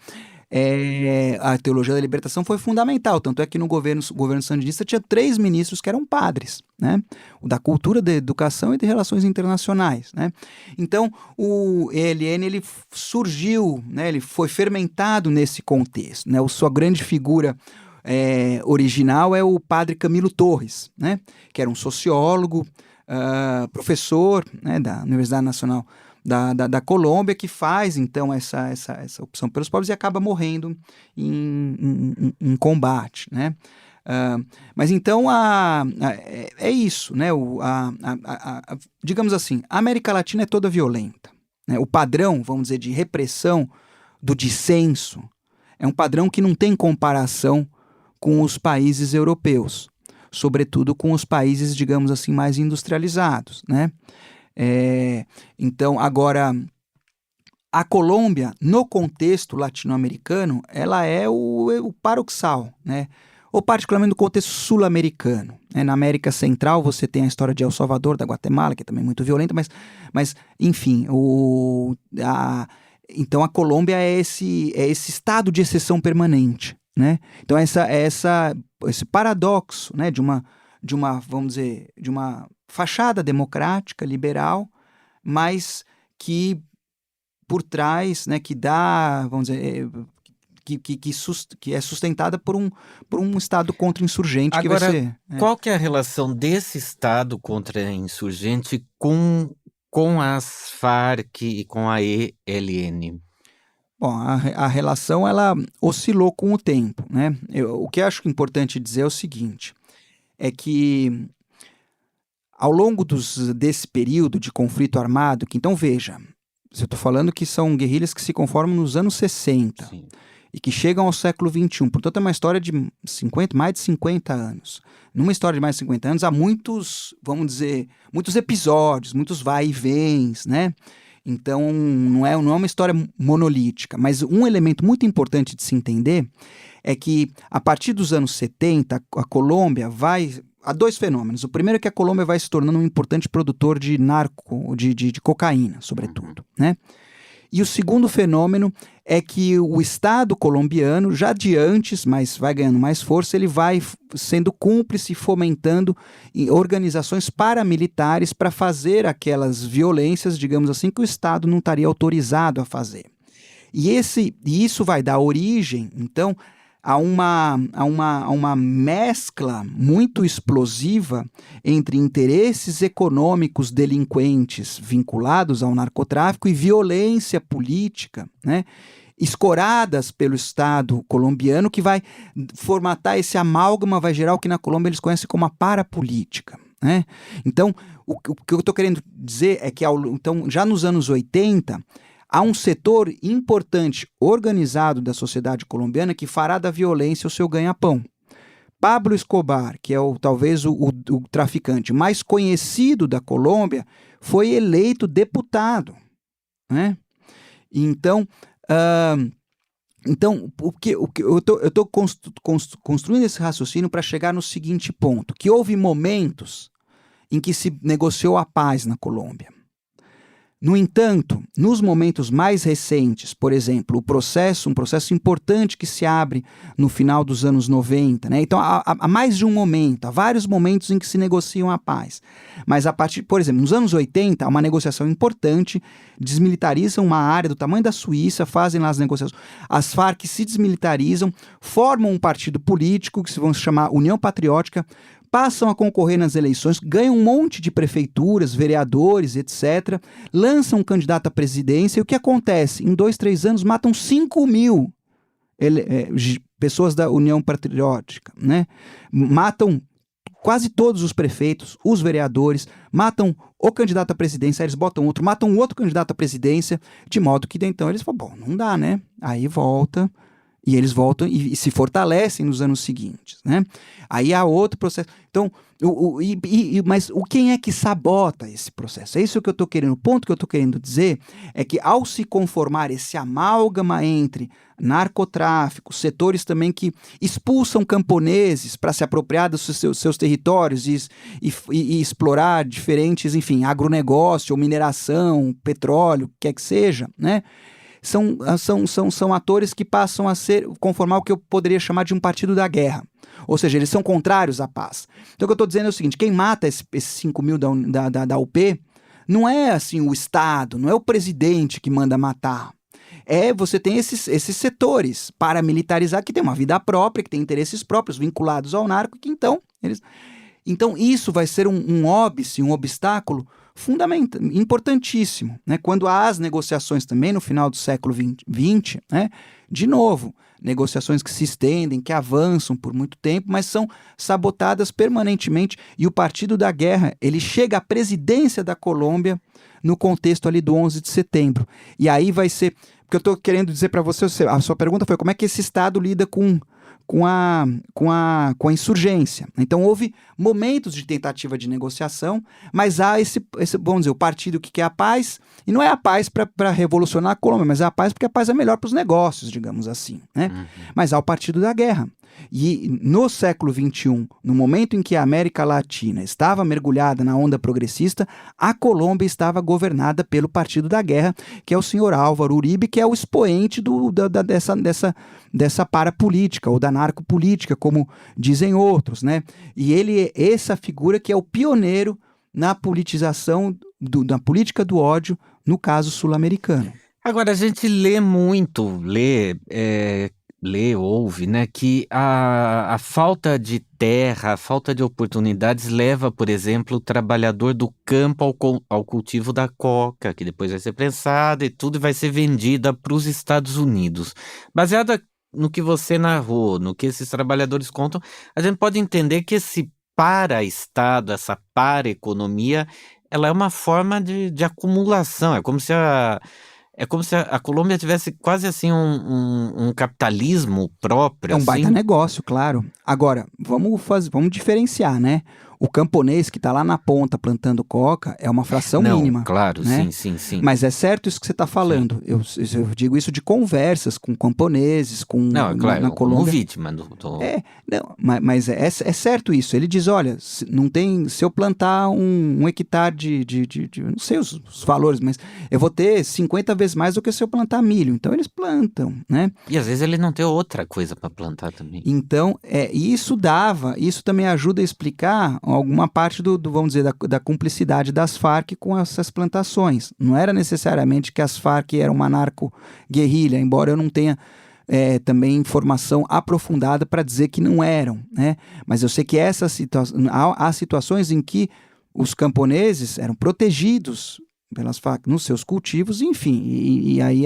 a teologia da libertação foi fundamental. Tanto é que no governo sandinista tinha 3 ministros que eram padres, né? O da cultura, da educação e de relações internacionais, né? Então, o ELN ele surgiu, né? Ele foi fermentado nesse contexto, né? Sua grande figura original é o padre Camilo Torres, né? Que era um sociólogo, professor, né? Da Universidade Nacional da Colômbia, que faz então essa opção pelos pobres e acaba morrendo em combate, né? Mas então é isso, né? Digamos assim, a América Latina é toda violenta, né? O padrão, vamos dizer, de repressão do dissenso é um padrão que não tem comparação com os países europeus, sobretudo com os países, digamos assim, mais industrializados, né? Então, agora, a Colômbia, no contexto latino-americano, ela é o paradoxal, né? Ou particularmente no contexto sul-americano, né? Na América Central você tem a história de El Salvador, da Guatemala, que é também muito violenta, mas enfim, então a Colômbia é esse estado de exceção permanente, né? Então esse paradoxo, né, de uma, vamos dizer, de uma fachada democrática, liberal, mas que por trás, né, que dá, vamos dizer, que é sustentada por um Estado contra-insurgente. Agora, que vai ser, qual que é a relação desse Estado contra-insurgente com as Farc e com a ELN? Bom, a relação ela oscilou com o tempo, né? O que eu acho importante dizer é o seguinte: é que ao longo desse período de conflito armado, que então veja, eu estou falando que são guerrilhas que se conformam nos anos 60 Sim. e que chegam ao século XXI. Portanto, é uma história de mais de 50 anos. Numa história de mais de 50 anos, há muitos, vamos dizer, muitos episódios, muitos vai e vens, né? Então, não é uma história monolítica. Mas um elemento muito importante de se entender é que, a partir dos anos 70, a Colômbia vai... Há dois fenômenos. O primeiro é que a Colômbia vai se tornando um importante produtor de de cocaína, sobretudo, né? E o segundo fenômeno é que o Estado colombiano, já de antes, mas vai ganhando mais força, ele vai sendo cúmplice e fomentando organizações paramilitares para fazer aquelas violências, digamos assim, que o Estado não estaria autorizado a fazer. E isso vai dar origem, então, a uma mescla muito explosiva entre interesses econômicos delinquentes vinculados ao narcotráfico e violência política, né, escoradas pelo Estado colombiano, que vai formatar esse amálgama, vai gerar o que na Colômbia eles conhecem como a parapolítica, né? Então, o que eu estou querendo dizer é que então, já nos anos 80, há um setor importante, organizado da sociedade colombiana, que fará da violência o seu ganha-pão. Pablo Escobar, que é talvez o traficante mais conhecido da Colômbia, foi eleito deputado, né? Então, eu estou construindo esse raciocínio para chegar no seguinte ponto, que houve momentos em que se negociou a paz na Colômbia. No entanto, nos momentos mais recentes, por exemplo, um processo importante que se abre no final dos anos 90, né? Então, há mais de um momento, há vários momentos em que se negociam a paz. Mas por exemplo, nos anos 80, há uma negociação importante, desmilitarizam uma área do tamanho da Suíça, fazem lá as negociações. As Farc se desmilitarizam, formam um partido político que se vão chamar União Patriótica, passam a concorrer nas eleições, ganham um monte de prefeituras, vereadores, etc., lançam um candidato à presidência, e o que acontece? Em 2, 3 anos, matam 5.000 pessoas da União Patriótica, né? Matam quase todos os prefeitos, os vereadores, matam o candidato à presidência, aí eles botam outro, matam outro candidato à presidência, de modo que então eles falam, bom, não dá, né? Aí volta... E eles voltam e se fortalecem nos anos seguintes, né? Aí há outro processo. Então, mas quem é que sabota esse processo? É isso que eu estou querendo. O ponto que eu estou querendo dizer é que, ao se conformar esse amálgama entre narcotráfico, setores também que expulsam camponeses para se apropriar dos seus territórios e explorar diferentes, enfim, agronegócio ou mineração, petróleo, o que quer que seja, né? São atores que passam a conformar o que eu poderia chamar de um partido da guerra. Ou seja, eles são contrários à paz. Então o que eu estou dizendo é o seguinte, quem mata esses 5.000 da UP não é assim o Estado, não é o presidente que manda matar. Você tem esses setores paramilitarizados que têm uma vida própria, que têm interesses próprios vinculados ao narco, que então isso vai ser um óbice, um obstáculo fundamental, importantíssimo, né? Quando há as negociações também no final do século XX, né? De novo, negociações que se estendem, que avançam por muito tempo, mas são sabotadas permanentemente, e o Partido da Guerra, ele chega à presidência da Colômbia no contexto ali do 11 de setembro. E aí vai ser... Porque eu estou querendo dizer para você, a sua pergunta foi como é que esse Estado lida com a insurgência. Então houve momentos de tentativa de negociação, mas há vamos dizer, o partido que quer a paz, e não é a paz para revolucionar a Colômbia, mas é a paz porque a paz é melhor para os negócios, digamos assim, né? Uhum. Mas há o partido da guerra. E no século XXI, no momento em que a América Latina estava mergulhada na onda progressista, a Colômbia estava governada pelo Partido da Guerra, que é o senhor Álvaro Uribe, que é o expoente dessa parapolítica, ou da narcopolítica, como dizem outros, né? E ele é essa figura que é o pioneiro na politização, da política do ódio, no caso sul-americano. Agora, a gente lê muito, ouve, né, que a falta de terra, a falta de oportunidades leva, por exemplo, o trabalhador do campo ao cultivo da coca, que depois vai ser prensada e tudo vai ser vendida para os Estados Unidos. Baseada no que você narrou, no que esses trabalhadores contam, a gente pode entender que esse para-estado, essa para-economia, ela é uma forma de acumulação. É como se a Colômbia tivesse quase assim um capitalismo próprio, É um baita assim. negócio, claro. Agora, vamos diferenciar, né? O camponês que está lá na ponta plantando coca é uma fração Não, mínima, claro, né? sim, sim, sim, Mas é certo isso que você está sim. falando. Eu digo isso de conversas com camponeses, Não, é na claro, como Colômbia. vítima É, não, mas é certo isso. Ele diz, olha, não tem, se eu plantar um hectare não sei os valores, mas eu vou ter 50 vezes mais do que se eu plantar milho. Então eles plantam, né? E às vezes ele não tem outra coisa para plantar também. Então, isso também ajuda a explicar alguma parte vamos dizer, da cumplicidade das Farc com essas plantações. Não era necessariamente que as Farc eram uma narco-guerrilha, embora eu não tenha também informação aprofundada para dizer que não eram, né? Mas eu sei que há situações em que os camponeses eram protegidos pelas Farc nos seus cultivos, enfim, e aí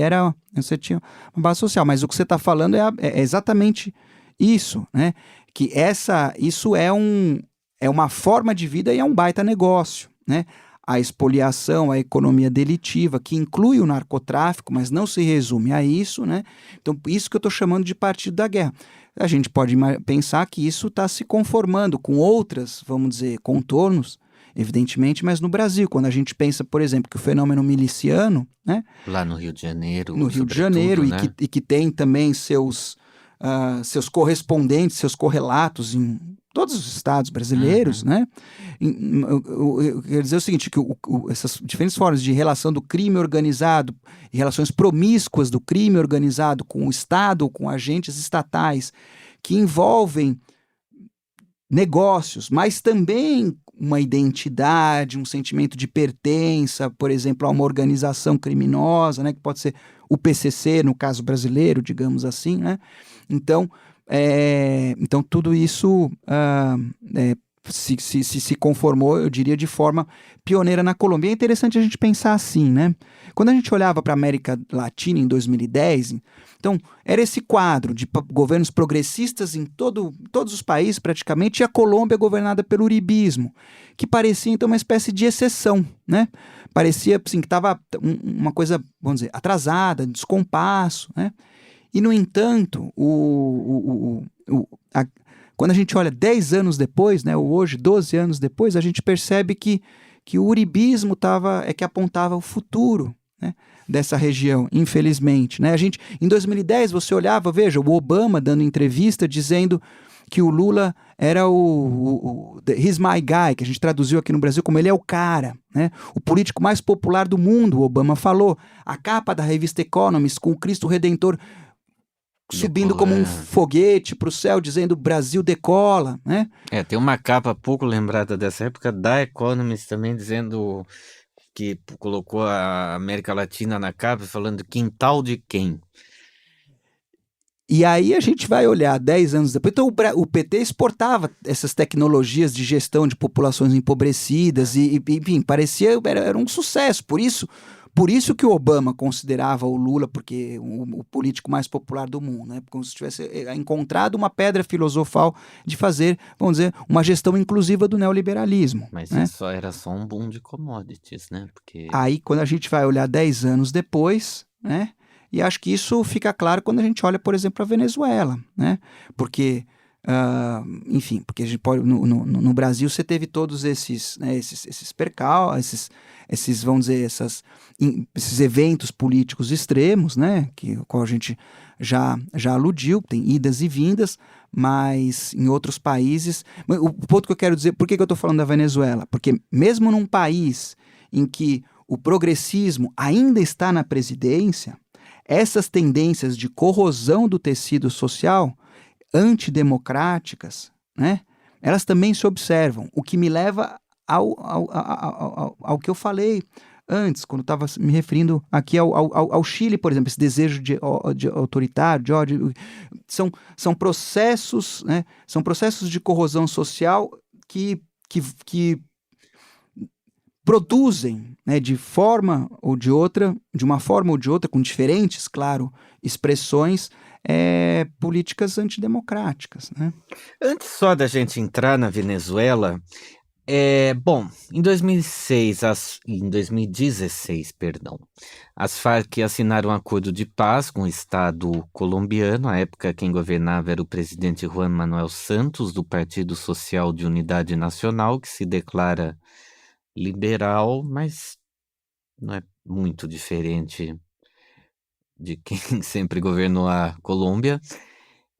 você tinha uma base social. Mas o que você está falando é exatamente isso, né? Que isso é uma forma de vida e é um baita negócio, né? A expoliação, a economia delitiva, que inclui o narcotráfico, mas não se resume a isso, né? Então, isso que eu estou chamando de partido da guerra. A gente pode pensar que isso está se conformando com outras, vamos dizer, contornos, evidentemente, mas no Brasil, quando a gente pensa, por exemplo, que o fenômeno miliciano, né? Lá no Rio de Janeiro, No Rio de Janeiro, né? e que tem também seus correspondentes, seus correlatos em todos os estados brasileiros, né? Eu quero dizer o seguinte, que essas diferentes formas de relação do crime organizado e relações promíscuas do crime organizado com o Estado ou com agentes estatais que envolvem negócios, mas também uma identidade, um sentimento de pertença, por exemplo, a uma organização criminosa, né, que pode ser o PCC, no caso brasileiro, digamos assim, né? Então, tudo isso se conformou, eu diria, de forma pioneira na Colômbia. É interessante a gente pensar assim, né? Quando a gente olhava para a América Latina em 2010, então era esse quadro de governos progressistas em todos os países praticamente, e a Colômbia governada pelo uribismo, que parecia então uma espécie de exceção, né? Parecia assim, que estava uma coisa, vamos dizer, atrasada, descompasso, né? E, no entanto, quando a gente olha 10 anos depois, né, ou hoje, 12 anos depois, a gente percebe que o uribismo que apontava o futuro, né, dessa região, infelizmente. Né? Em 2010, você olhava, veja, o Obama dando entrevista dizendo que o Lula era he's my guy, que a gente traduziu aqui no Brasil como ele é o cara, né? O político mais popular do mundo, o Obama falou. A capa da revista Economist com o Cristo Redentor subindo como um foguete para o céu, dizendo Brasil decola, né? Tem uma capa pouco lembrada dessa época da Economist também dizendo que colocou a América Latina na capa, falando quintal de quem? E aí a gente vai olhar 10 anos depois. Então o PT exportava essas tecnologias de gestão de populações empobrecidas e enfim, era um sucesso. Por isso que o Obama considerava o Lula porque o político mais popular do mundo, né? Como se tivesse encontrado uma pedra filosofal de fazer, vamos dizer, uma gestão inclusiva do neoliberalismo. Mas né? isso era só um boom de commodities, né? Porque... Aí, quando a gente vai olhar 10 anos depois, né? E acho que isso fica claro quando a gente olha, por exemplo, a Venezuela, né? Porque... enfim, porque a gente pode, no Brasil você teve todos esses, né, esses percalços, vamos dizer, esses eventos políticos extremos, né, o qual a gente já aludiu, tem idas e vindas, mas em outros países... O ponto que eu quero dizer, por que eu estou falando da Venezuela? Porque mesmo num país em que o progressismo ainda está na presidência, essas tendências de corrosão do tecido social antidemocráticas, né? Elas também se observam, o que me leva ao que eu falei antes, quando estava me referindo aqui ao Chile, por exemplo, esse desejo de autoritário, de ódio, são processos, né? São processos de corrosão social que produzem, né, de uma forma ou de outra, com diferentes, claro, expressões, políticas antidemocráticas, né? Antes só da gente entrar na Venezuela, bom, em 2006, em 2016, perdão, as Farc assinaram um acordo de paz com o Estado colombiano. À época, quem governava era o presidente Juan Manuel Santos, do Partido Social de Unidade Nacional, que se declara liberal, mas não é muito diferente de quem sempre governou a Colômbia.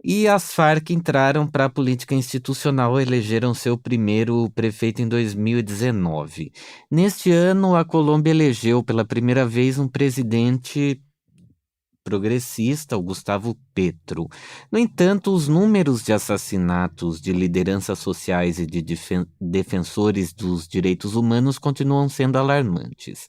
E as Farc entraram para a política institucional, elegeram seu primeiro prefeito em 2019. Neste ano, a Colômbia elegeu pela primeira vez um presidente progressista, o Gustavo Petro. No entanto, os números de assassinatos de lideranças sociais e de defensores dos direitos humanos continuam sendo alarmantes.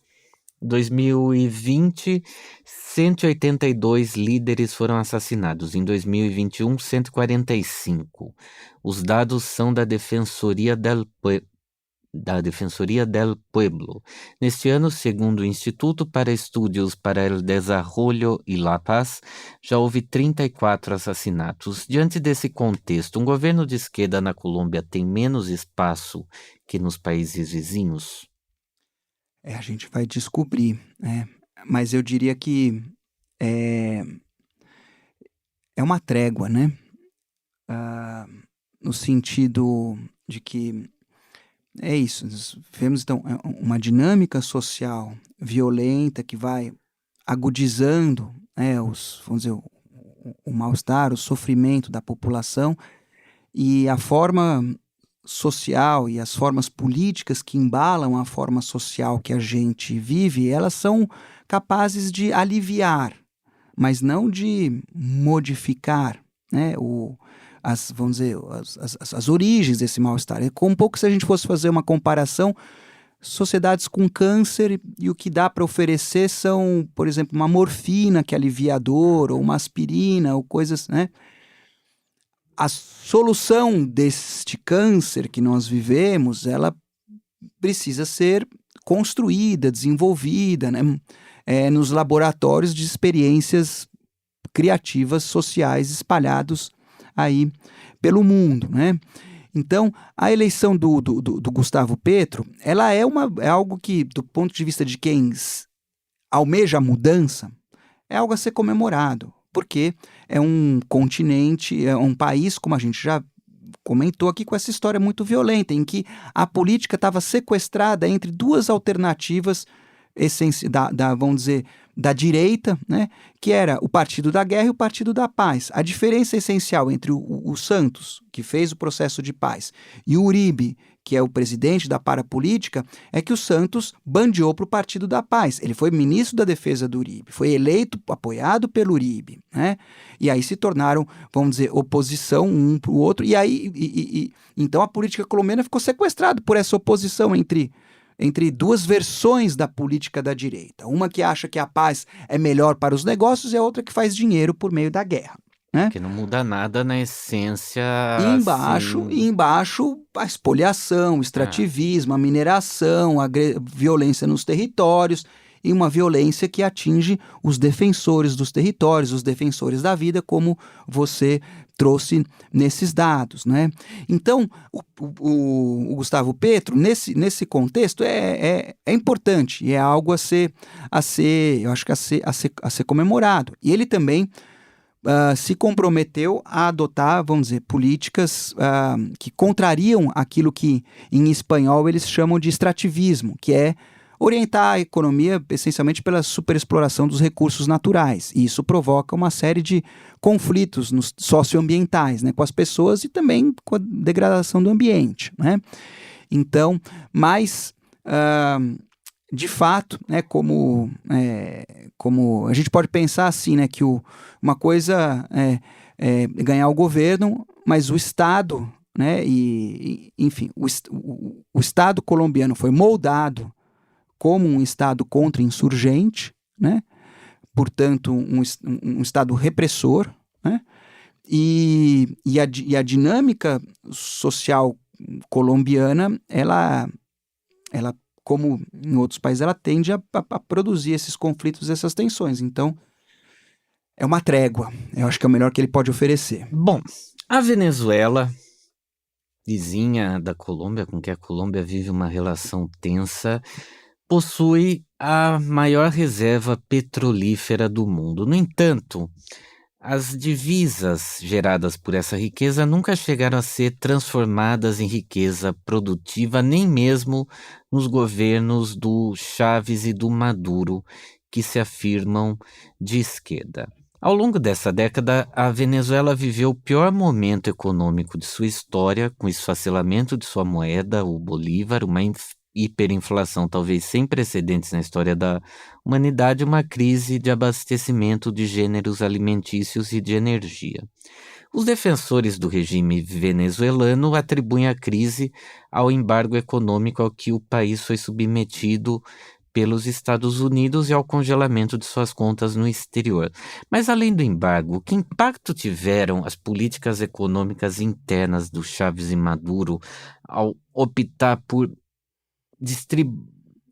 2020, 182 líderes foram assassinados. Em 2021, 145. Os dados são da Defensoria del Pueblo. Neste ano, segundo o Instituto para Estudos para el Desarrollo y la Paz, já houve 34 assassinatos. Diante desse contexto, um governo de esquerda na Colômbia tem menos espaço que nos países vizinhos? A gente vai descobrir, né? Mas eu diria que é uma trégua, né? No sentido de que é isso. Nós vemos, então, uma dinâmica social violenta que vai agudizando, né, vamos dizer, o mal-estar, o sofrimento da população, e a forma social e as formas políticas que embalam a forma social que a gente vive, elas são capazes de aliviar, mas não de modificar, né, vamos dizer, as origens desse mal-estar. É como um pouco se a gente fosse fazer uma comparação, sociedades com câncer, e o que dá para oferecer são, por exemplo, uma morfina que alivia a dor, ou uma aspirina, ou coisas, né? A solução deste câncer que nós vivemos, ela precisa ser construída, desenvolvida, né? Nos laboratórios de experiências criativas sociais espalhados aí pelo mundo, né? Então, a eleição do Gustavo Petro, ela é algo que, do ponto de vista de quem almeja a mudança, é algo a ser comemorado, porque é um continente, é um país, como a gente já comentou aqui, com essa história muito violenta, em que a política estava sequestrada entre duas alternativas vamos dizer, da direita, né, que era o Partido da Guerra e o Partido da Paz. A diferença essencial entre o Santos, que fez o processo de paz, e o Uribe, que é o presidente da parapolítica, é que o Santos bandeou para o Partido da Paz. Ele foi ministro da Defesa do Uribe, foi eleito, apoiado pelo Uribe, né? E aí se tornaram, vamos dizer, oposição um para o outro, e aí, então a política colombiana ficou sequestrada por essa oposição entre duas versões da política da direita. Uma que acha que a paz é melhor para os negócios e a outra que faz dinheiro por meio da guerra, né? Que não muda nada na essência. E embaixo a espoliação, o extrativismo, a mineração, a violência nos territórios, e uma violência que atinge os defensores dos territórios, os defensores da vida, como você trouxe nesses dados, né? Então, o Gustavo Petro, nesse contexto, é importante, e é algo a ser, eu acho que a ser comemorado. E ele também se comprometeu a adotar, vamos dizer, políticas que contrariam aquilo que em espanhol eles chamam de extrativismo, que é orientar a economia essencialmente pela superexploração dos recursos naturais. E isso provoca uma série de conflitos socioambientais, né, com as pessoas e também com a degradação do ambiente, né? Então, mas, de fato, né, como a gente pode pensar assim, né, que uma coisa é ganhar o governo, mas o Estado, né, enfim, o Estado colombiano foi moldado como um Estado contra-insurgente, né? Portanto, um Estado repressor, né? E a dinâmica social colombiana, ela, como em outros países, ela tende a produzir esses conflitos, essas tensões. Então, É uma trégua. Eu acho que é o melhor que ele pode oferecer. Bom, a Venezuela, vizinha da Colômbia, com quem a Colômbia vive uma relação tensa, possui a maior reserva petrolífera do mundo. No entanto, as divisas geradas por essa riqueza nunca chegaram a ser transformadas em riqueza produtiva, nem mesmo nos governos do Chávez e do Maduro, que se afirmam de esquerda. Ao longo dessa década, a Venezuela viveu o pior momento econômico de sua história, com o esfacelamento de sua moeda, o bolívar, uma hiperinflação talvez sem precedentes na história da humanidade, uma crise de abastecimento de gêneros alimentícios e de energia. Os defensores do regime venezuelano atribuem a crise ao embargo econômico ao que o país foi submetido pelos Estados Unidos e ao congelamento de suas contas no exterior. Mas além do embargo, que impacto tiveram as políticas econômicas internas do Chávez e Maduro ao optar por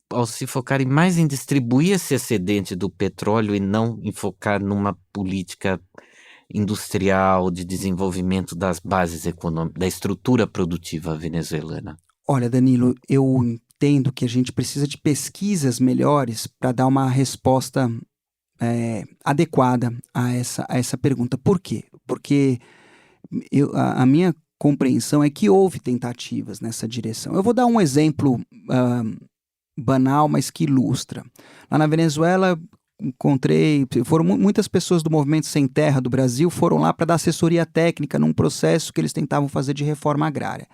ao se focarem mais em distribuir esse excedente do petróleo e não em focar numa política industrial de desenvolvimento das bases econômicas, da estrutura produtiva venezuelana? Olha, Danilo, eu entendo que a gente precisa de pesquisas melhores para dar uma resposta adequada a essa pergunta. Por quê? Porque a minha compreensão é que houve tentativas nessa direção. Eu vou dar um exemplo banal, mas que ilustra. Lá na Venezuela, foram muitas pessoas do Movimento Sem Terra do Brasil foram lá para dar assessoria técnica num processo que eles tentavam fazer de reforma agrária.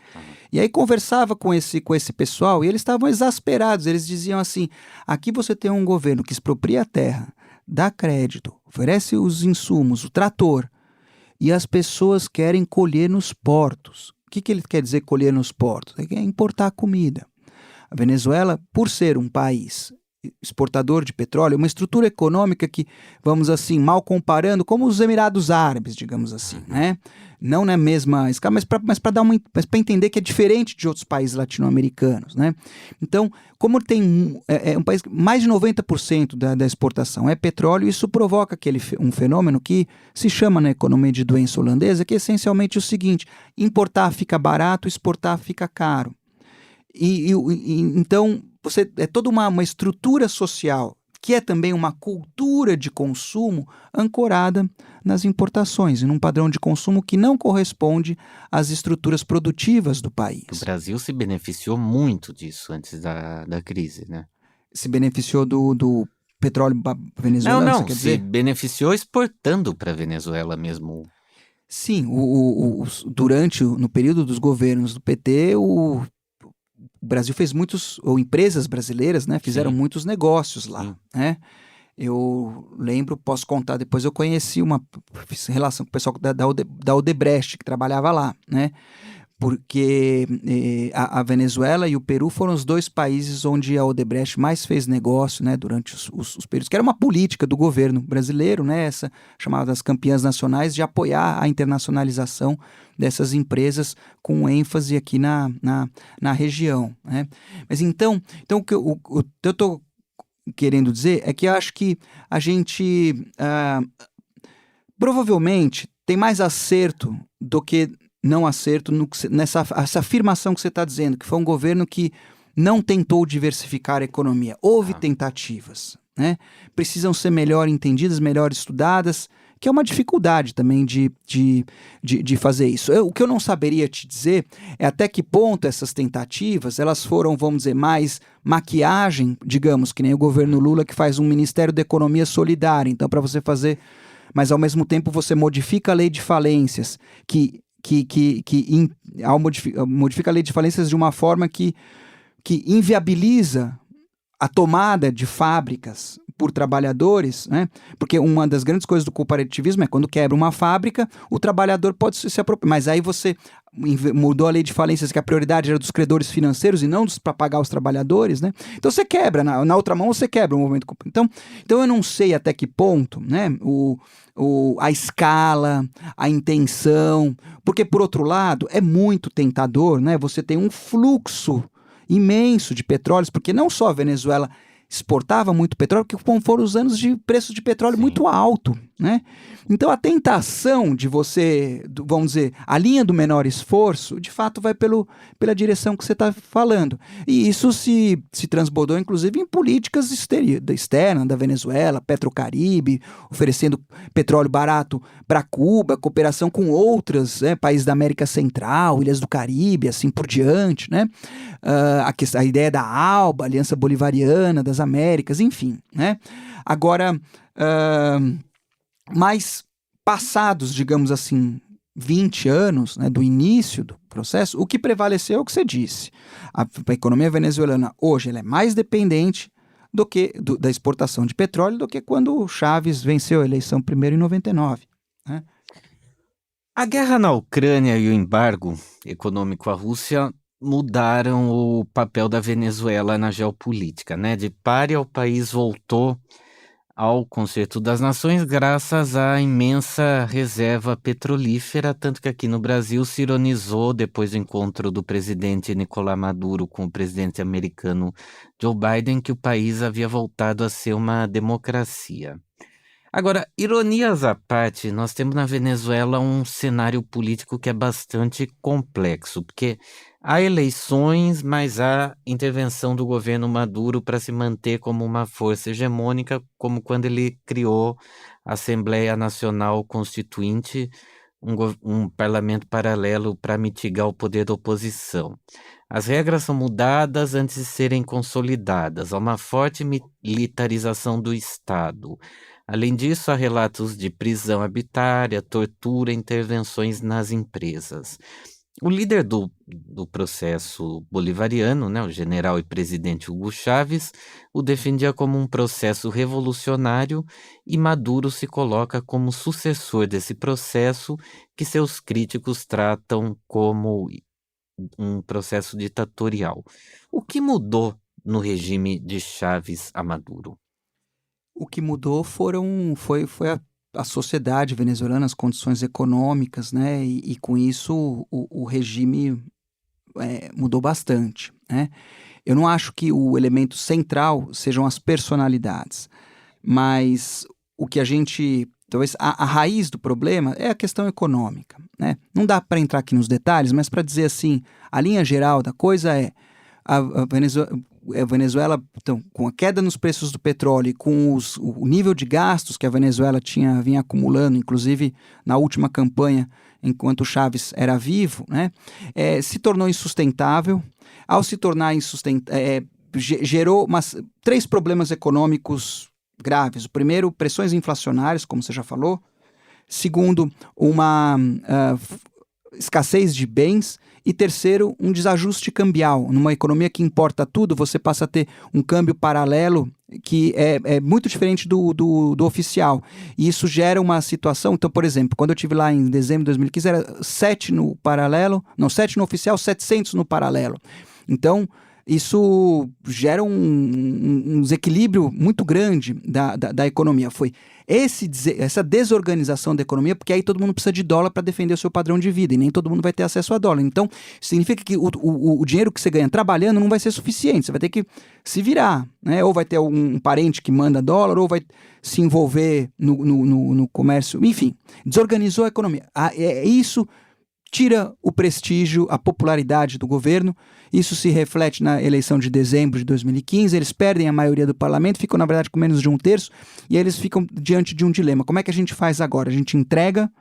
E aí conversava com esse pessoal e eles estavam exasperados. Eles diziam assim: aqui você tem um governo que expropria a terra, dá crédito, oferece os insumos, o trator, e as pessoas querem colher nos portos. O que ele quer dizer colher nos portos? É importar comida. A Venezuela, por ser um país exportador de petróleo, uma estrutura econômica que, vamos assim, mal comparando, como os Emirados Árabes, digamos assim, né? Não na mesma escala, mas para entender que é diferente de outros países latino-americanos, né? Então, como tem um país que mais de 90% da exportação é petróleo, isso provoca um fenômeno que se chama na economia de doença holandesa, que é essencialmente o seguinte: importar fica barato, exportar fica caro. Então, é toda uma estrutura social, que é também uma cultura de consumo ancorada nas importações, e num padrão de consumo que não corresponde às estruturas produtivas do país. O Brasil se beneficiou muito disso antes da crise, né? Se beneficiou do petróleo venezuelano, não, você quer dizer? Se beneficiou exportando para a Venezuela mesmo. Sim, no período dos governos do PT, o Brasil fez ou empresas brasileiras, né, fizeram muitos negócios lá, né? Eu lembro, posso contar depois, eu fiz relação com o pessoal da Odebrecht, que trabalhava lá, né? Porque a Venezuela e o Peru foram os dois países onde a Odebrecht mais fez negócio, né, durante os períodos, que era uma política do governo brasileiro, né, essa chamada das campeãs nacionais, de apoiar a internacionalização dessas empresas com ênfase aqui na região, né? Mas então o que eu estou querendo dizer é que eu acho que a gente provavelmente tem mais acerto do que não acerto nessa afirmação que você está dizendo, que foi um governo que não tentou diversificar a economia. Houve tentativas, né? Precisam ser melhor entendidas, melhor estudadas, que é uma dificuldade também de fazer isso. O que eu não saberia te dizer é até que ponto essas tentativas, elas foram, vamos dizer, mais maquiagem, digamos, que nem o governo Lula, que faz um Ministério da Economia solidário. Então, para você fazer, mas ao mesmo tempo você modifica a lei de falências, modifica a lei de falências de uma forma que inviabiliza a tomada de fábricas por trabalhadores, né? Porque uma das grandes coisas do cooperativismo é quando quebra uma fábrica, o trabalhador pode se apropriar. Mas aí você mudou a lei de falências, que a prioridade era dos credores financeiros e não para pagar os trabalhadores, né? Então você quebra, na outra mão você quebra o movimento. Então eu não sei até que ponto, né, a escala, a intenção, porque por outro lado é muito tentador, né? Você tem um fluxo imenso de petróleos, porque não só a Venezuela exportava muito petróleo, porque foram os anos de preço de petróleo muito alto, né? Então a tentação de você, vamos dizer, a linha do menor esforço, de fato vai pela direção que você está falando. E isso se transbordou, inclusive, em políticas externas da Venezuela, Petrocaribe, oferecendo petróleo barato para Cuba, cooperação com outros países da América Central, Ilhas do Caribe, assim por diante, né? A ideia da ALBA, Aliança Bolivariana das Américas, enfim, né? Agora, mais passados, digamos assim, 20 anos, né, do início do processo, o que prevaleceu é o que você disse. A economia venezuelana hoje ela é mais dependente do que da exportação de petróleo do que quando o Chávez venceu a eleição primeiro em 99. Né? A guerra na Ucrânia e o embargo econômico à Rússia mudaram o papel da Venezuela na geopolítica, né? De pária, o país voltou ao Concerto das Nações graças à imensa reserva petrolífera, tanto que aqui no Brasil se ironizou depois do encontro do presidente Nicolás Maduro com o presidente americano Joe Biden que o país havia voltado a ser uma democracia. Agora, ironias à parte, nós temos na Venezuela um cenário político que é bastante complexo, porque há eleições, mas há intervenção do governo Maduro para se manter como uma força hegemônica, como quando ele criou a Assembleia Nacional Constituinte, um parlamento paralelo para mitigar o poder da oposição. As regras são mudadas antes de serem consolidadas, há uma forte militarização do Estado. Além disso, há relatos de prisão arbitrária, tortura, intervenções nas empresas. O líder do processo bolivariano, né, o general e presidente Hugo Chávez, o defendia como um processo revolucionário e Maduro se coloca como sucessor desse processo que seus críticos tratam como um processo ditatorial. O que mudou no regime de Chávez a Maduro? O que mudou foi a sociedade venezuelana, as condições econômicas, né? E com isso o regime mudou bastante, né? Eu não acho que o elemento central sejam as personalidades, mas o que talvez a raiz do problema é a questão econômica, né? Não dá para entrar aqui nos detalhes, mas para dizer assim, a linha geral da coisa é a Venezuela, então, com a queda nos preços do petróleo e com o nível de gastos que a Venezuela vinha acumulando, inclusive na última campanha, enquanto o Chávez era vivo, né, se tornou insustentável. Ao se tornar insustentável, gerou 3 problemas econômicos graves. O primeiro, pressões inflacionárias, como você já falou. Segundo, uma escassez de bens. E terceiro, um desajuste cambial. Numa economia que importa tudo, você passa a ter um câmbio paralelo que é muito diferente do oficial. E isso gera uma situação... Então, por exemplo, quando eu estive lá em dezembro de 2015, era 7 no paralelo... Não, 7 no oficial, 700 no paralelo. Então, isso gera um desequilíbrio muito grande da economia. Foi essa desorganização da economia, porque aí todo mundo precisa de dólar para defender o seu padrão de vida, e nem todo mundo vai ter acesso a dólar. Então, significa que o dinheiro que você ganha trabalhando não vai ser suficiente, você vai ter que se virar, né? Ou vai ter um parente que manda dólar, ou vai se envolver no comércio, enfim, desorganizou a economia. Isso tira o prestígio, a popularidade do governo. Isso se reflete na eleição de dezembro de 2015. Eles perdem a maioria do parlamento, ficam, na verdade, com menos de 1/3, e aí eles ficam diante de um dilema. Como é que a gente faz agora? A gente entrega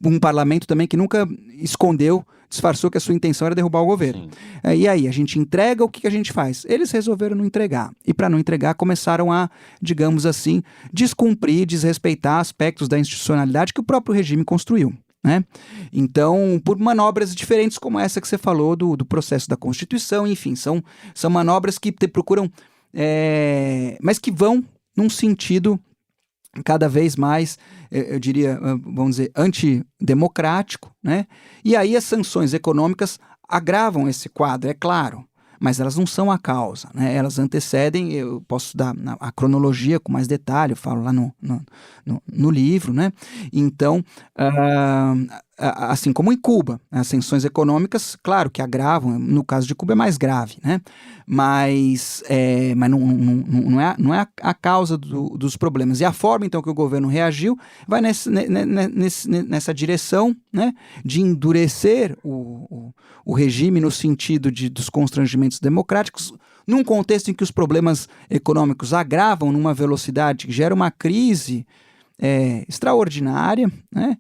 um parlamento também que nunca escondeu, disfarçou que a sua intenção era derrubar o governo. E aí, a gente entrega, o que a gente faz? Eles resolveram não entregar. E para não entregar, começaram a, digamos assim, descumprir, desrespeitar aspectos da institucionalidade que o próprio regime construiu. Né? Então, por manobras diferentes como essa que você falou do processo da Constituição, enfim, são manobras que procuram, mas que vão num sentido cada vez mais, eu diria, vamos dizer, antidemocrático, né? E aí as sanções econômicas agravam esse quadro, é claro, mas elas não são a causa, né? Elas antecedem, eu posso dar a cronologia com mais detalhe, eu falo lá no livro, né? Então, assim como em Cuba, as sanções econômicas, claro que agravam, no caso de Cuba é mais grave, né? Mas não é a causa dos problemas. E a forma, então, que o governo reagiu vai nessa direção, né, de endurecer o regime no sentido dos constrangimentos democráticos, num contexto em que os problemas econômicos agravam numa velocidade que gera uma crise extraordinária, né?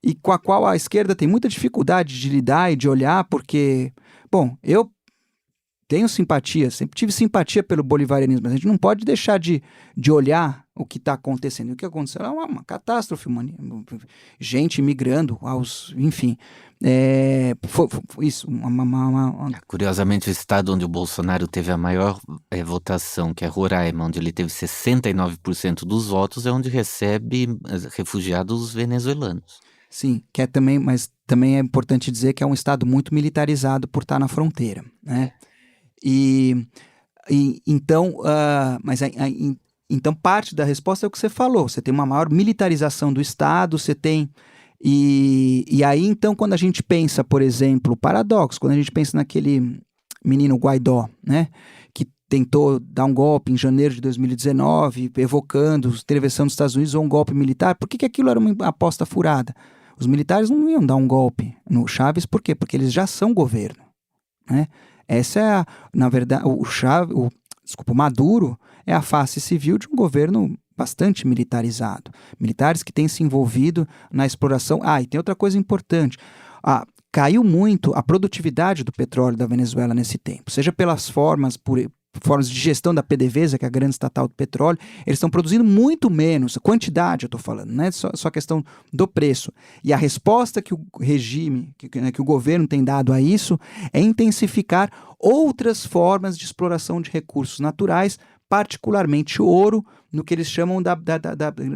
E com a qual a esquerda tem muita dificuldade de lidar e de olhar, porque, bom, eu tenho simpatia, sempre tive simpatia pelo bolivarianismo, mas a gente não pode deixar de olhar o que está acontecendo. O que aconteceu é uma catástrofe, gente migrando, enfim. Foi isso. Curiosamente, o estado onde o Bolsonaro teve a maior votação, que é Roraima, onde ele teve 69% dos votos, é onde recebe refugiados venezuelanos. Sim, mas também é importante dizer que é um estado muito militarizado por estar na fronteira, né? Então, então parte da resposta é o que você falou. Você tem uma maior militarização do estado, você tem e aí então quando a gente pensa, por exemplo, o paradoxo, quando a gente pensa naquele menino Guaidó, né, que tentou dar um golpe em janeiro de 2019, evocando a intervenção dos Estados Unidos ou um golpe militar, por que aquilo era uma aposta furada? Os militares não iam dar um golpe no Chávez, por quê? Porque eles já são governo, né? Essa é, na verdade, o Maduro é a face civil de um governo bastante militarizado. Militares que têm se envolvido na exploração. E tem outra coisa importante. Caiu muito a produtividade do petróleo da Venezuela nesse tempo, seja pelas formas de gestão da PDVSA, que é a grande estatal do petróleo, eles estão produzindo muito menos, quantidade eu estou falando, não é só questão do preço. E a resposta que o regime, que o governo tem dado a isso é intensificar outras formas de exploração de recursos naturais, particularmente ouro, no que eles chamam da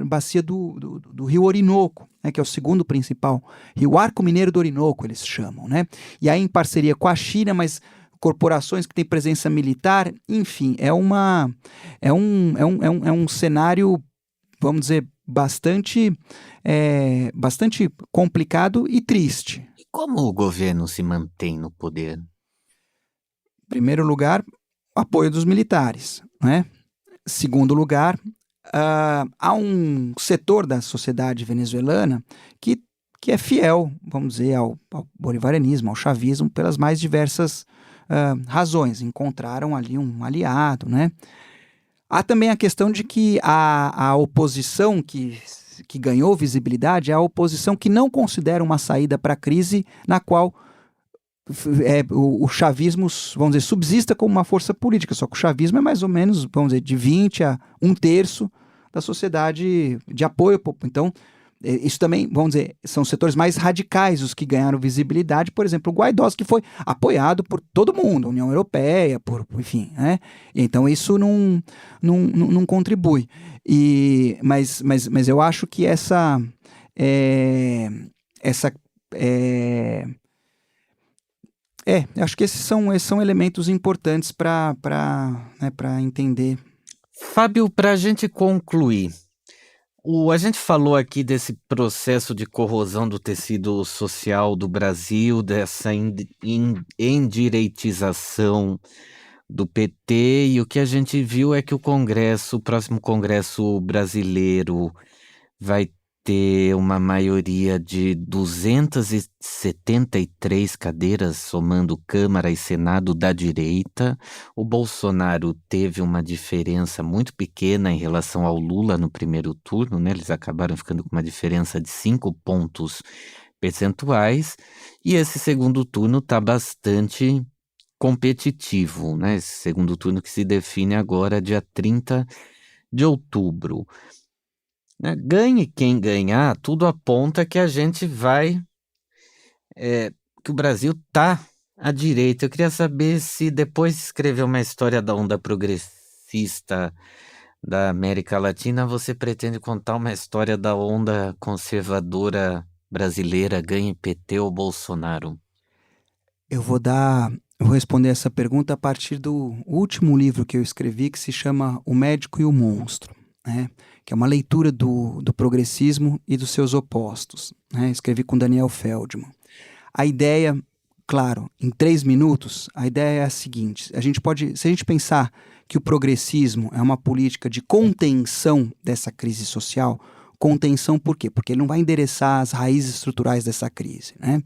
bacia do rio Orinoco, né, que é o segundo principal rio, Arco Mineiro do Orinoco, eles chamam, né? E aí em parceria com a China, mas corporações que têm presença militar, enfim, é um cenário, vamos dizer, bastante complicado e triste. E como o governo se mantém no poder? Em primeiro lugar, apoio dos militares, né? Segundo lugar, há um setor da sociedade venezuelana que é fiel, vamos dizer, ao bolivarianismo, ao chavismo, pelas mais diversas razões. Encontraram ali um aliado, né? Há também a questão de que a oposição que ganhou visibilidade é a oposição que não considera uma saída para a crise na qual o chavismo, vamos dizer, subsista como uma força política, só que o chavismo é mais ou menos, vamos dizer, de 20 a 1/3 da sociedade de apoio. Então, isso também, vamos dizer, são setores mais radicais os que ganharam visibilidade. Por exemplo, o Guaidó, que foi apoiado por todo mundo, União Europeia, enfim, né? Então isso não contribui. Mas eu acho que acho que esses são elementos importantes para entender. Fábio, para a gente concluir, a gente falou aqui desse processo de corrosão do tecido social do Brasil, dessa endireitização do PT, e o que a gente viu é que o próximo Congresso brasileiro vai ter uma maioria de 273 cadeiras, somando Câmara e Senado da direita. O Bolsonaro teve uma diferença muito pequena em relação ao Lula no primeiro turno, né? Eles acabaram ficando com uma diferença de 5 pontos percentuais, e esse segundo turno está bastante competitivo, né? Esse segundo turno que se define agora, dia 30 de outubro. Ganhe quem ganhar, tudo aponta que a gente vai, que o Brasil está à direita. Eu queria saber se depois de escrever uma história da onda progressista da América Latina, você pretende contar uma história da onda conservadora brasileira, ganhe PT ou Bolsonaro? Eu vou responder essa pergunta a partir do último livro que eu escrevi, que se chama O Médico e o Monstro. né? Que é uma leitura do progressismo e dos seus opostos, né? Escrevi com Daniel Feldman. A ideia, claro, em 3 minutos, a ideia é a seguinte: se a gente pensar que o progressismo é uma política de contenção dessa crise social, contenção por quê? Porque ele não vai endereçar as raízes estruturais dessa crise, né?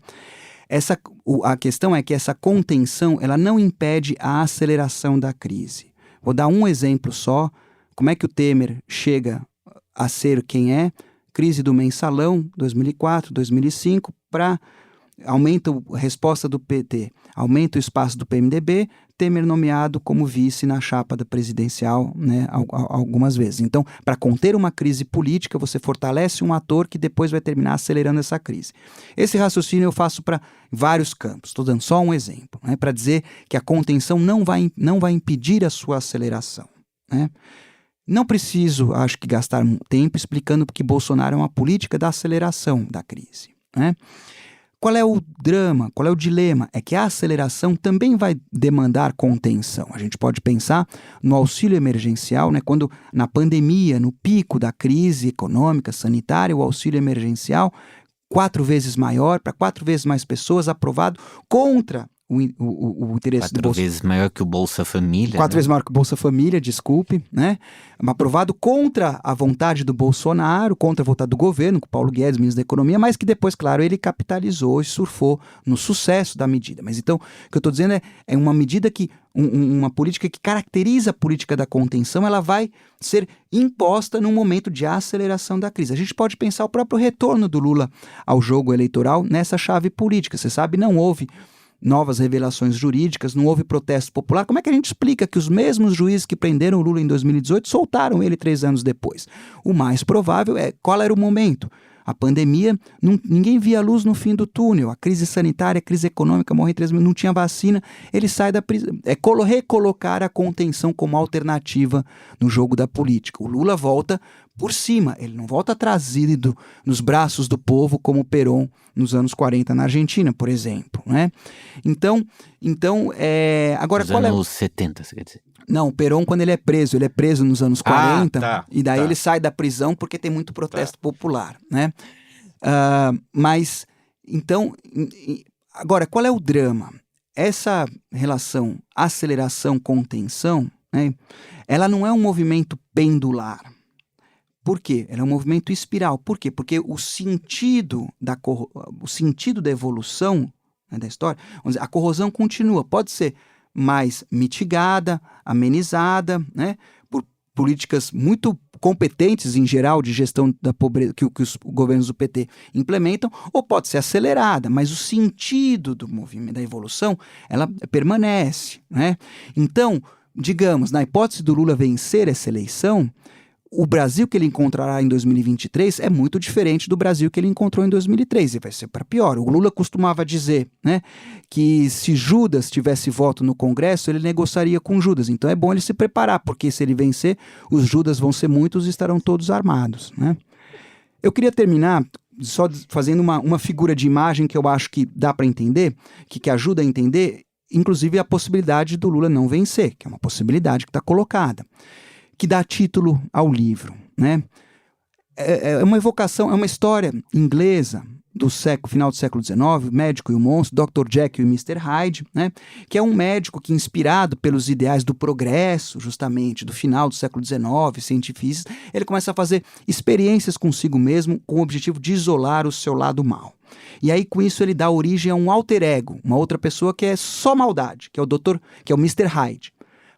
A questão é que essa contenção ela não impede a aceleração da crise. Vou dar um exemplo só. Como é que o Temer chega a ser quem é? Crise do mensalão, 2004, 2005, aumenta a resposta do PT, aumenta o espaço do PMDB, Temer nomeado como vice na chapa da presidencial, né, algumas vezes. Então, para conter uma crise política, você fortalece um ator que depois vai terminar acelerando essa crise. Esse raciocínio eu faço para vários campos, estou dando só um exemplo, né, para dizer que a contenção não vai impedir a sua aceleração, né? Não preciso, acho que, gastar tempo explicando que Bolsonaro é uma política da aceleração da crise, né? Qual é o drama, qual é o dilema? É que a aceleração também vai demandar contenção. A gente pode pensar no auxílio emergencial, né? Quando na pandemia, no pico da crise econômica, sanitária, o auxílio emergencial 4 vezes maior, para 4 vezes mais pessoas, aprovado contra o interesse do 4 vezes maior que o Bolsa Família. 4 vezes maior que o Bolsa Família, desculpe, né? Aprovado contra a vontade do Bolsonaro, contra a vontade do governo, com Paulo Guedes, ministro da Economia, mas que depois, claro, ele capitalizou e surfou no sucesso da medida. Mas então, o que eu estou dizendo é uma medida que, uma política que caracteriza a política da contenção, ela vai ser imposta num momento de aceleração da crise. A gente pode pensar o próprio retorno do Lula ao jogo eleitoral nessa chave política. Você sabe, não houve novas revelações jurídicas, não houve protesto popular. Como é que a gente explica que os mesmos juízes que prenderam o Lula em 2018 soltaram ele 3 anos depois? O mais provável é qual era o momento. A pandemia, ninguém via a luz no fim do túnel. A crise sanitária, a crise econômica, morrem 3 mil, não tinha vacina. Ele sai da prisão. É recolocar a contenção como alternativa no jogo da política. O Lula volta por cima, ele não volta trazido nos braços do povo como o Perón nos anos 40 na Argentina, por exemplo, né? Então agora nos qual anos 70, você quer dizer? Não, o Perón, quando ele é preso nos anos 40, e daí ele sai da prisão porque tem muito protesto popular, né? Mas, então, agora, qual é o drama? Essa relação aceleração-contenção, né, ela não é um movimento pendular. Por quê? Ela é um movimento espiral. Por quê? Porque o sentido da evolução, né, da história, vamos dizer, a corrosão continua. Pode ser mais mitigada, amenizada, né, por políticas muito competentes em geral de gestão da pobreza que os governos do PT implementam, ou pode ser acelerada, mas o sentido do movimento, da evolução, ela permanece, né? Então, digamos, na hipótese do Lula vencer essa eleição, o Brasil que ele encontrará em 2023 é muito diferente do Brasil que ele encontrou em 2003, e vai ser para pior. O Lula costumava dizer, né, que se Judas tivesse voto no Congresso, ele negociaria com Judas. Então é bom ele se preparar, porque se ele vencer, os Judas vão ser muitos e estarão todos armados, né? Eu queria terminar só fazendo uma figura de imagem que eu acho que dá para entender, que ajuda a entender, inclusive a possibilidade do Lula não vencer, que é uma possibilidade que está colocada, que dá título ao livro, né? É uma evocação, é uma história inglesa do final do século XIX, o médico e o monstro, Dr. Jekyll e Mr. Hyde, né? Que é um médico que, inspirado pelos ideais do progresso, justamente, do final do século XIX, cientifistas, ele começa a fazer experiências consigo mesmo com o objetivo de isolar o seu lado mal. E aí, com isso, ele dá origem a um alter ego, uma outra pessoa que é só maldade, que é o Mr. Hyde.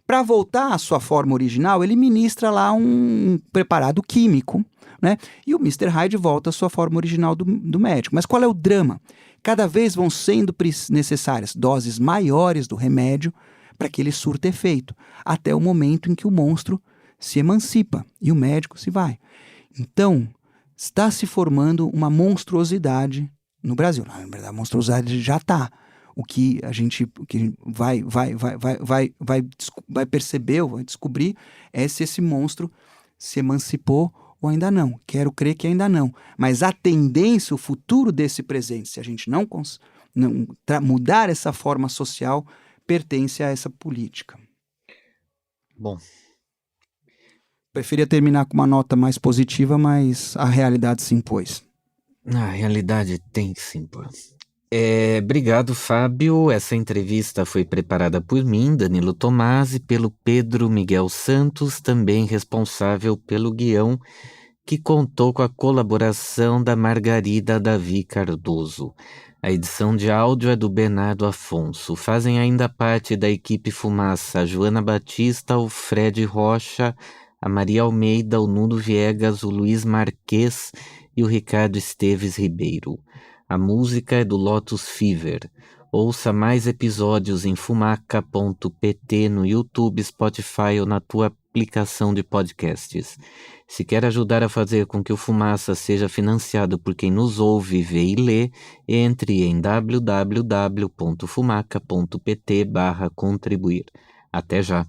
Para voltar à sua forma original, ele ministra lá um preparado químico, né? E o Mr. Hyde volta à sua forma original do médico. Mas qual é o drama? Cada vez vão sendo necessárias doses maiores do remédio para que ele surta efeito, até o momento em que o monstro se emancipa e o médico se vai. Então, está se formando uma monstruosidade no Brasil. Na verdade, a monstruosidade já está. O que a gente vai perceber, vai descobrir, é se esse monstro se emancipou ou ainda não. Quero crer que ainda não. Mas a tendência, o futuro desse presente, se a gente não mudar essa forma social, pertence a essa política. Bom, Preferia terminar com uma nota mais positiva, mas a realidade se impôs. A realidade tem que se impor. Obrigado, Fábio. Essa entrevista foi preparada por mim, Danilo Tomasi, e pelo Pedro Miguel Santos, também responsável pelo guião, que contou com a colaboração da Margarida Davi Cardoso. A edição de áudio é do Bernardo Afonso. Fazem ainda parte da equipe Fumaça a Joana Batista, o Fred Rocha, a Maria Almeida, o Nuno Viegas, o Luiz Marques e o Ricardo Esteves Ribeiro. A música é do Lotus Fever. Ouça mais episódios em fumaca.pt no YouTube, Spotify ou na tua aplicação de podcasts. Se quer ajudar a fazer com que o Fumaça seja financiado por quem nos ouve, vê e lê, entre em www.fumaca.pt/contribuir. Até já!